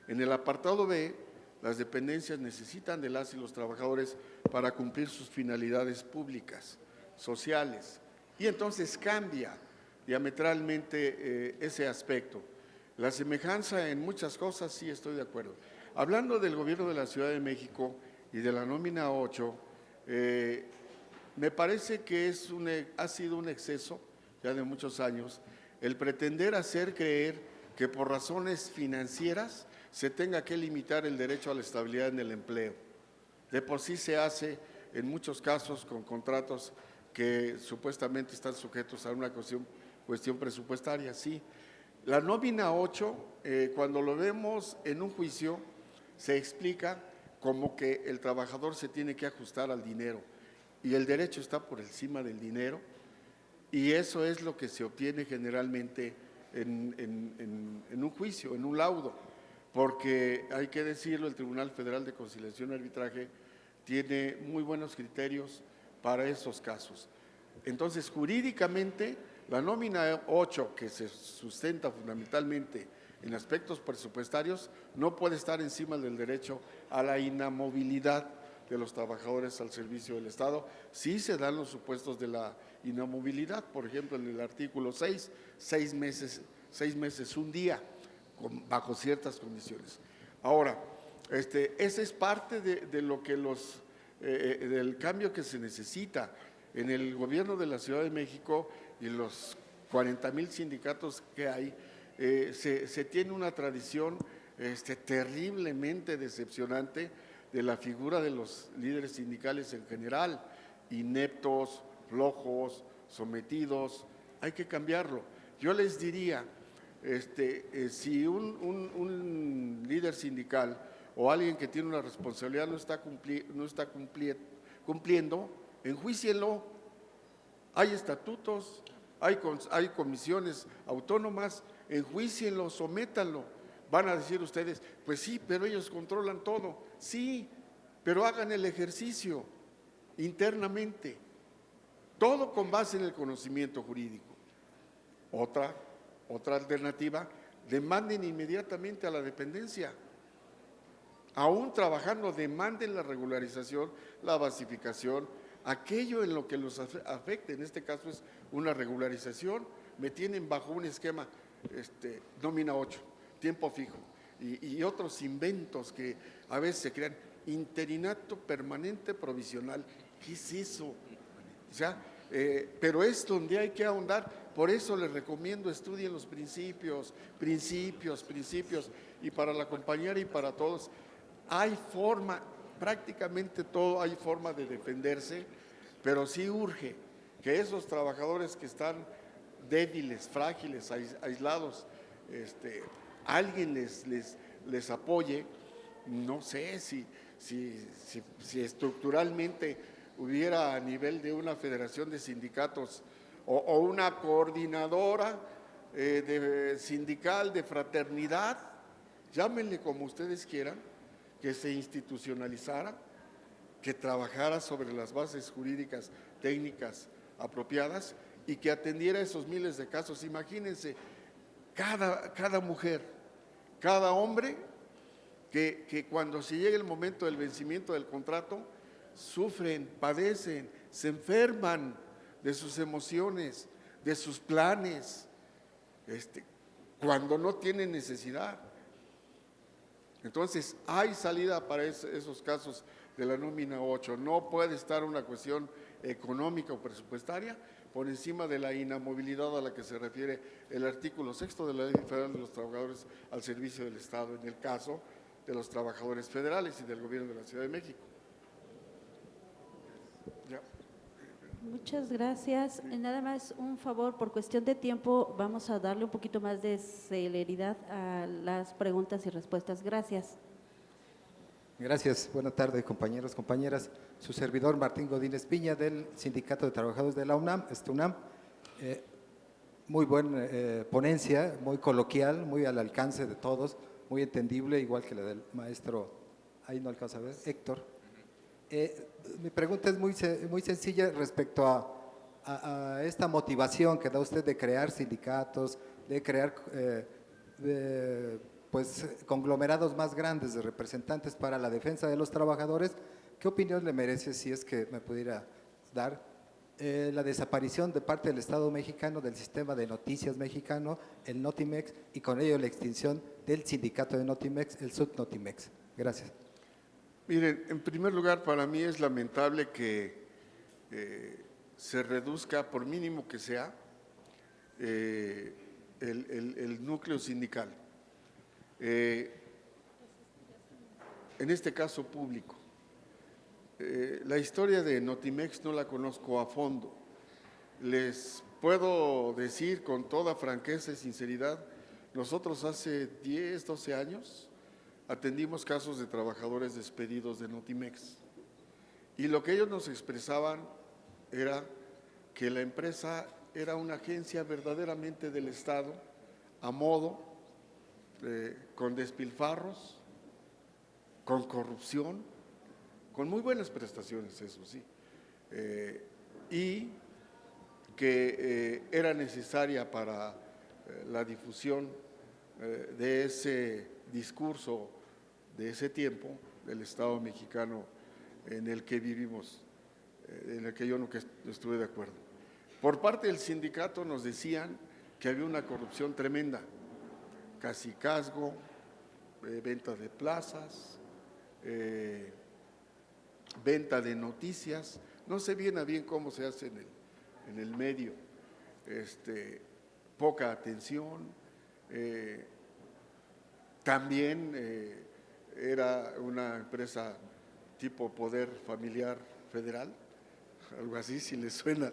En el apartado B, las dependencias necesitan de las y los trabajadores para cumplir sus finalidades públicas, sociales, y entonces cambia diametralmente ese aspecto. La semejanza en muchas cosas, sí estoy de acuerdo. Hablando del gobierno de la Ciudad de México y de la nómina 8, me parece que ha sido un exceso, ya de muchos años, el pretender hacer creer que por razones financieras se tenga que limitar el derecho a la estabilidad en el empleo. De por sí se hace en muchos casos con contratos que supuestamente están sujetos a una cuestión presupuestaria, sí. La nómina 8, cuando lo vemos en un juicio, se explica como que el trabajador se tiene que ajustar al dinero y el derecho está por encima del dinero, y eso es lo que se obtiene generalmente en un juicio, en un laudo, porque hay que decirlo, el Tribunal Federal de Conciliación y Arbitraje tiene muy buenos criterios para esos casos. Entonces, jurídicamente, la nómina 8, que se sustenta fundamentalmente en aspectos presupuestarios, no puede estar encima del derecho a la inamovilidad de los trabajadores al servicio del Estado. Sí se dan los supuestos de la inamovilidad, por ejemplo, en el artículo 6, 6 meses, un día, bajo ciertas condiciones. Ahora, ese es parte de lo que del cambio que se necesita en el gobierno de la Ciudad de México y los 40,000 sindicatos que hay. Se tiene una tradición terriblemente decepcionante de la figura de los líderes sindicales en general, ineptos, flojos, sometidos. Hay que cambiarlo. Yo les diría, si un líder sindical o alguien que tiene una responsabilidad no está cumpliendo, enjuícienlo. Hay estatutos, hay comisiones autónomas, enjuícienlo, sométanlo. Van a decir ustedes, pues sí, pero ellos controlan todo. Sí, pero hagan el ejercicio internamente, todo con base en el conocimiento jurídico. Otra alternativa, demanden inmediatamente a la dependencia. Aún trabajando, demanden la regularización, la basificación, aquello en lo que los afecte. En este caso es una regularización. Me tienen bajo un esquema nómina 8, tiempo fijo, y otros inventos que a veces se crean. Interinato permanente provisional. ¿Qué es eso? O sea, pero es donde hay que ahondar. Por eso les recomiendo, estudien los principios, y para la compañera y para todos. Hay forma, prácticamente todo hay forma de defenderse, pero sí urge que esos trabajadores que están débiles, frágiles, aislados, alguien les apoye. No sé si estructuralmente hubiera a nivel de una federación de sindicatos o una coordinadora sindical de fraternidad, llámenle como ustedes quieran, que se institucionalizara, que trabajara sobre las bases jurídicas, técnicas apropiadas y que atendiera esos miles de casos. Imagínense, cada mujer, cada hombre, que cuando se llega el momento del vencimiento del contrato, sufren, padecen, se enferman de sus emociones, de sus planes, cuando no tienen necesidad. Entonces, hay salida para esos casos de la nómina 8. No puede estar una cuestión económica o presupuestaria por encima de la inamovilidad a la que se refiere el artículo 6 de la Ley Federal de los Trabajadores al Servicio del Estado, en el caso de los trabajadores federales y del Gobierno de la Ciudad de México. Ya. Muchas gracias. Nada más un favor, por cuestión de tiempo, vamos a darle un poquito más de celeridad a las preguntas y respuestas. Gracias. Gracias. Buenas tardes, compañeros, compañeras. Su servidor, Martín Godínez Piña, del Sindicato de Trabajadores de la UNAM, UNAM. Muy buena ponencia, muy coloquial, muy al alcance de todos, muy entendible, igual que la del maestro, ahí no alcanza a ver, Héctor. Mi pregunta es muy sencilla respecto a esta motivación que da usted de crear sindicatos, de crear pues, conglomerados más grandes de representantes para la defensa de los trabajadores. ¿Qué opinión le merece, si es que me pudiera dar, la desaparición de parte del Estado mexicano del sistema de noticias mexicano, el Notimex, y con ello la extinción del sindicato de Notimex, el Subnotimex? Gracias. Miren, en primer lugar, para mí es lamentable que se reduzca, por mínimo que sea, el núcleo sindical. En este caso público. La historia de Notimex no la conozco a fondo. Les puedo decir con toda franqueza y sinceridad, nosotros hace 10, 12 años atendimos casos de trabajadores despedidos de Notimex. Y lo que ellos nos expresaban era que la empresa era una agencia verdaderamente del Estado, a modo, con despilfarros, con corrupción, con muy buenas prestaciones, eso sí, y que era necesaria para la difusión de ese discurso de ese tiempo del Estado mexicano en el que vivimos, en el que yo no estuve de acuerdo. Por parte del sindicato nos decían que había una corrupción tremenda, cacicazgo, venta de plazas, venta de noticias, no sé bien a bien cómo se hace en el medio, poca atención, también era una empresa tipo poder familiar federal, algo así, si les suena.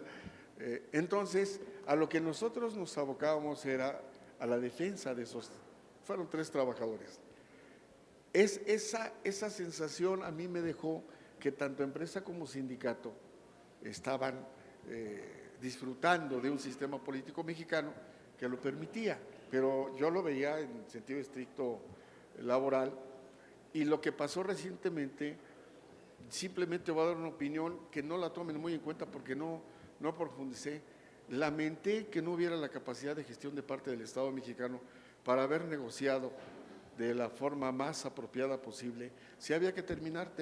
Entonces, a lo que nosotros nos abocábamos era a la defensa de esos, fueron 3 trabajadores. Esa sensación a mí me dejó que tanto empresa como sindicato estaban disfrutando de un sistema político mexicano que lo permitía, pero yo lo veía en sentido estricto laboral. Y lo que pasó recientemente, simplemente voy a dar una opinión que no la tomen muy en cuenta porque no profundicé. Lamenté que no hubiera la capacidad de gestión de parte del Estado mexicano para haber negociado de la forma más apropiada posible. Si había que terminar.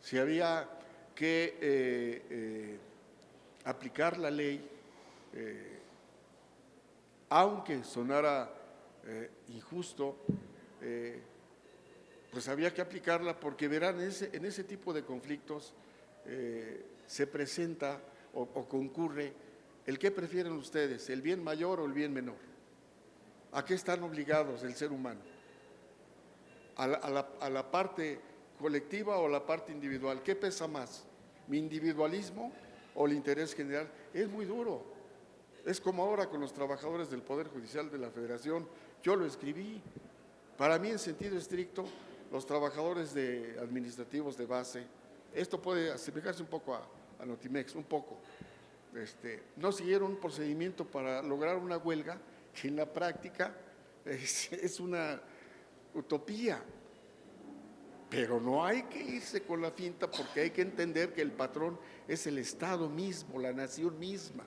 Si había que aplicar la ley, aunque sonara injusto, pues había que aplicarla, porque verán, en ese tipo de conflictos se presenta o concurre el qué prefieren ustedes, el bien mayor o el bien menor. ¿A qué están obligados el ser humano? ¿A la parte colectiva o la parte individual? ¿Qué pesa más? ¿Mi individualismo o el interés general? Es muy duro. Es como ahora con los trabajadores del Poder Judicial de la Federación. Yo lo escribí. Para mí, en sentido estricto, los trabajadores administrativos de base, esto puede asemejarse un poco a Notimex, un poco. No siguieron un procedimiento para lograr una huelga que en la práctica es una utopía. Pero no hay que irse con la finta, porque hay que entender que el patrón es el Estado mismo, la nación misma.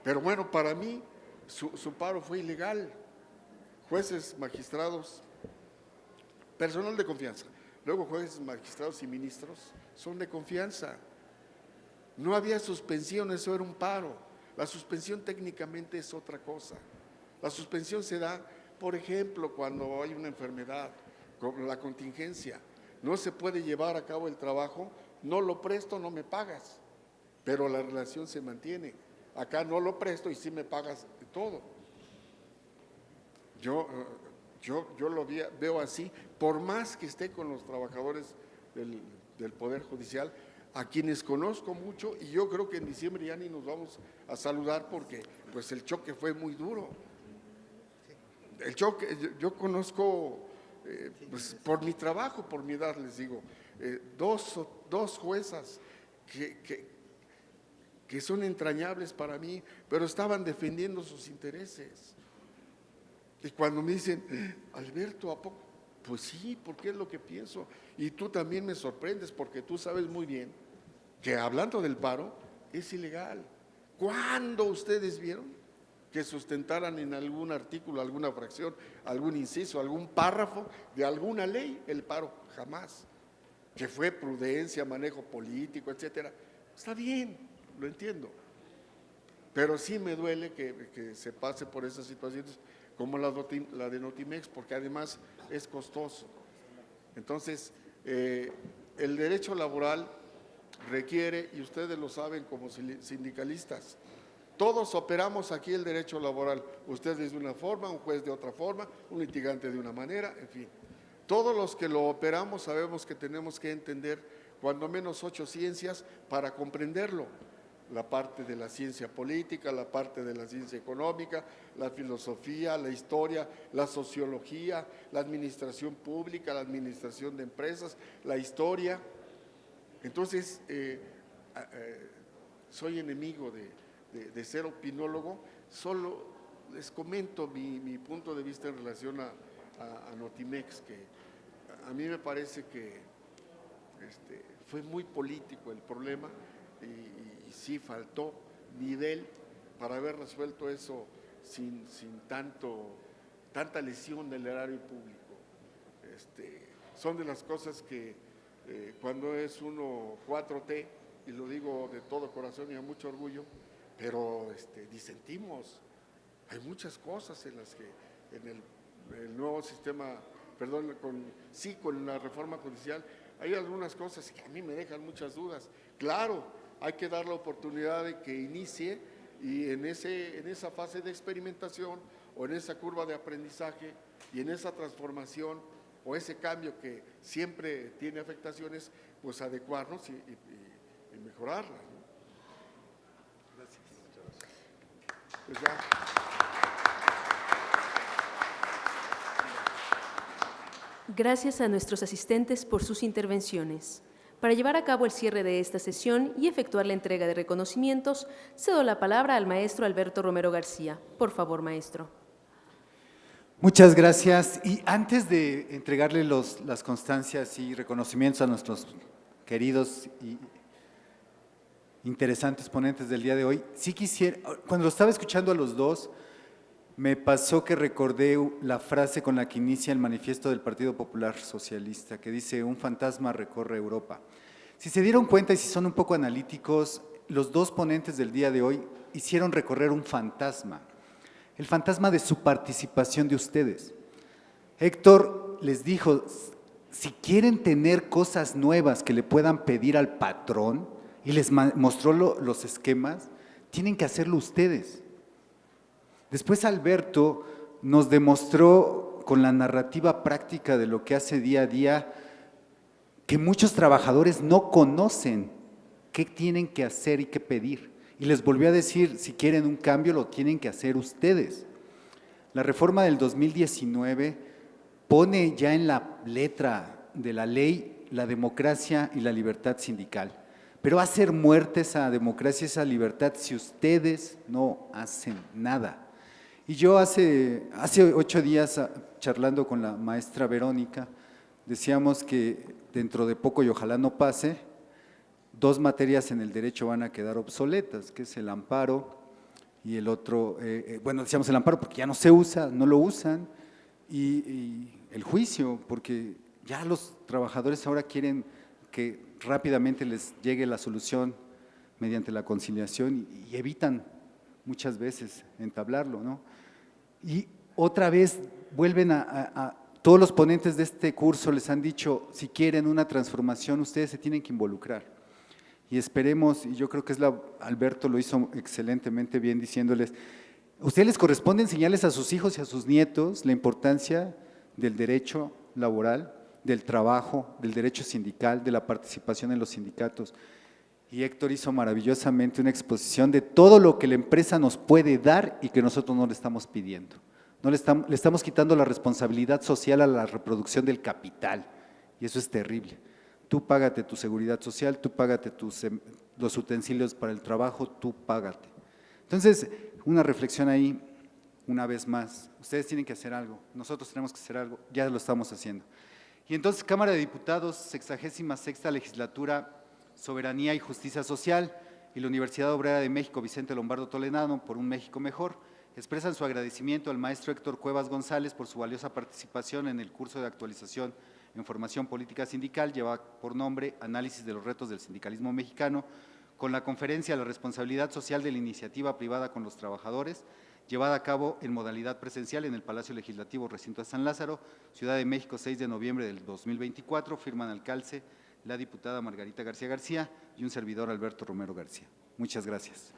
Pero bueno, para mí su paro fue ilegal. Jueces, magistrados, personal de confianza, luego jueces, magistrados y ministros son de confianza. No había suspensión, eso era un paro. La suspensión técnicamente es otra cosa. La suspensión se da, por ejemplo, cuando hay una enfermedad, con la contingencia. No se puede llevar a cabo el trabajo, no lo presto, no me pagas, pero la relación se mantiene. Acá no lo presto y sí me pagas todo. Yo lo veo así, por más que esté con los trabajadores del Poder Judicial, a quienes conozco mucho, y yo creo que en diciembre ya ni nos vamos a saludar porque pues el choque fue muy duro. El choque, yo conozco, pues, por mi trabajo, por mi edad, les digo, dos juezas que son entrañables para mí, pero estaban defendiendo sus intereses. Y cuando me dicen, Alberto, ¿a poco? Pues sí, porque es lo que pienso. Y tú también me sorprendes, porque tú sabes muy bien que hablando del paro, es ilegal. ¿Cuándo ustedes vieron que sustentaran en algún artículo, alguna fracción, algún inciso, algún párrafo de alguna ley el paro? Jamás. Que fue prudencia, manejo político, etcétera. Está bien, lo entiendo. Pero sí me duele que se pase por esas situaciones como la de Notimex, porque además es costoso. Entonces, el derecho laboral requiere, y ustedes lo saben como sindicalistas, todos operamos aquí el derecho laboral, ustedes de una forma, un juez de otra forma, un litigante de una manera, en fin. Todos los que lo operamos sabemos que tenemos que entender cuando menos 8 ciencias para comprenderlo. La parte de la ciencia política, la parte de la ciencia económica, la filosofía, la historia, la sociología, la administración pública, la administración de empresas, la historia. Entonces, soy enemigo de ser opinólogo, solo les comento mi punto de vista en relación a Notimex, que a mí me parece que fue muy político el problema y sí faltó nivel para haber resuelto eso sin tanta lesión del erario público. Son de las cosas que cuando es uno 4T, y lo digo de todo corazón y a mucho orgullo, pero disentimos. Hay muchas cosas en las que en el nuevo sistema, perdón, con la reforma judicial, hay algunas cosas que a mí me dejan muchas dudas. Claro, hay que dar la oportunidad de que inicie y en esa fase de experimentación o en esa curva de aprendizaje y en esa transformación o ese cambio que siempre tiene afectaciones, pues adecuarnos y mejorarla, ¿no? Gracias. Pues ya. Gracias a nuestros asistentes por sus intervenciones. Para llevar a cabo el cierre de esta sesión y efectuar la entrega de reconocimientos, cedo la palabra al maestro Alberto Romero García. Por favor, maestro. Muchas gracias. Y antes de entregarle las constancias y reconocimientos a nuestros queridos y interesantes ponentes del día de hoy, sí quisiera, cuando lo estaba escuchando a los dos, me pasó que recordé la frase con la que inicia el manifiesto del Partido Popular Socialista, que dice: un fantasma recorre Europa. Si se dieron cuenta y si son un poco analíticos, los dos ponentes del día de hoy hicieron recorrer un fantasma, el fantasma de su participación de ustedes. Héctor les dijo, si quieren tener cosas nuevas que le puedan pedir al patrón, y les mostró los esquemas, tienen que hacerlo ustedes. Después Alberto nos demostró con la narrativa práctica de lo que hace día a día que muchos trabajadores no conocen qué tienen que hacer y qué pedir. Y les volvió a decir, si quieren un cambio lo tienen que hacer ustedes. La reforma del 2019 pone ya en la letra de la ley la democracia y la libertad sindical. Pero va a hacer muerte esa democracia y esa libertad si ustedes no hacen nada. Y yo hace 8 días, charlando con la maestra Verónica, decíamos que dentro de poco, y ojalá no pase, 2 materias en el derecho van a quedar obsoletas, que es el amparo y el otro, bueno, decíamos el amparo porque ya no se usa, no lo usan, y el juicio, porque ya los trabajadores ahora quieren que rápidamente les llegue la solución mediante la conciliación y evitan muchas veces entablarlo, ¿no? Y otra vez vuelven todos los ponentes de este curso les han dicho, si quieren una transformación, ustedes se tienen que involucrar. Y esperemos, y yo creo que Alberto lo hizo excelentemente bien diciéndoles, a ustedes les corresponde enseñarles a sus hijos y a sus nietos la importancia del derecho laboral, del trabajo, del derecho sindical, de la participación en los sindicatos. Y Héctor hizo maravillosamente una exposición de todo lo que la empresa nos puede dar y que nosotros no le estamos pidiendo. No le estamos quitando la responsabilidad social a la reproducción del capital, y eso es terrible. Tú págate tu seguridad social, tú págate los utensilios para el trabajo, tú págate. Entonces, una reflexión ahí, una vez más, ustedes tienen que hacer algo, nosotros tenemos que hacer algo, ya lo estamos haciendo. Y entonces, Cámara de Diputados, 66ª Legislatura, Soberanía y Justicia Social, y la Universidad Obrera de México, Vicente Lombardo Toledano, por un México mejor, expresan su agradecimiento al maestro Héctor Cuevas González por su valiosa participación en el curso de actualización en formación política sindical, lleva por nombre Análisis de los retos del sindicalismo mexicano, con la conferencia La responsabilidad social de la iniciativa privada con los trabajadores, llevada a cabo en modalidad presencial en el Palacio Legislativo Recinto de San Lázaro, Ciudad de México, 6 de noviembre del 2024, firman al calce la diputada Margarita García García y un servidor Alberto Romero García. Muchas gracias.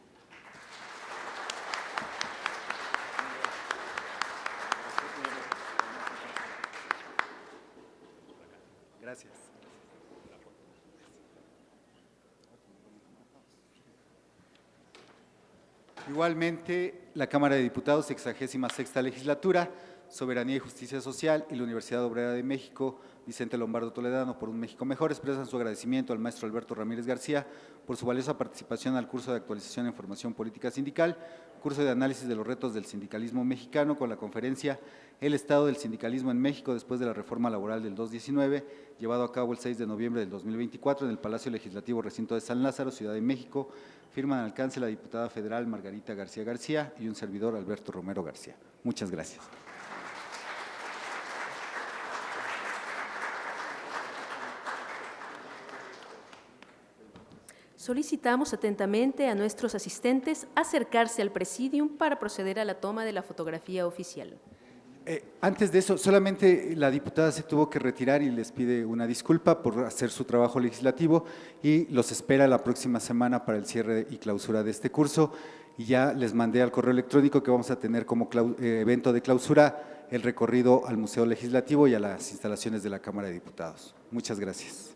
Gracias. Igualmente, la Cámara de Diputados, 66ª Legislatura, Soberanía y Justicia Social y la Universidad Obrera de México, Vicente Lombardo Toledano, por un México mejor, expresan su agradecimiento al maestro Alberto Ramírez García por su valiosa participación al curso de actualización en formación política sindical, curso de análisis de los retos del sindicalismo mexicano con la conferencia El Estado del Sindicalismo en México después de la reforma laboral del 2019, llevado a cabo el 6 de noviembre del 2024 en el Palacio Legislativo Recinto de San Lázaro, Ciudad de México, firman al alcance la diputada federal Margarita García García y un servidor Alberto Romero García. Muchas gracias. Solicitamos atentamente a nuestros asistentes acercarse al presidium para proceder a la toma de la fotografía oficial. Antes de eso, solamente la diputada se tuvo que retirar y les pide una disculpa por hacer su trabajo legislativo y los espera la próxima semana para el cierre y clausura de este curso. Y ya les mandé al correo electrónico que vamos a tener como evento de clausura el recorrido al Museo Legislativo y a las instalaciones de la Cámara de Diputados. Muchas gracias.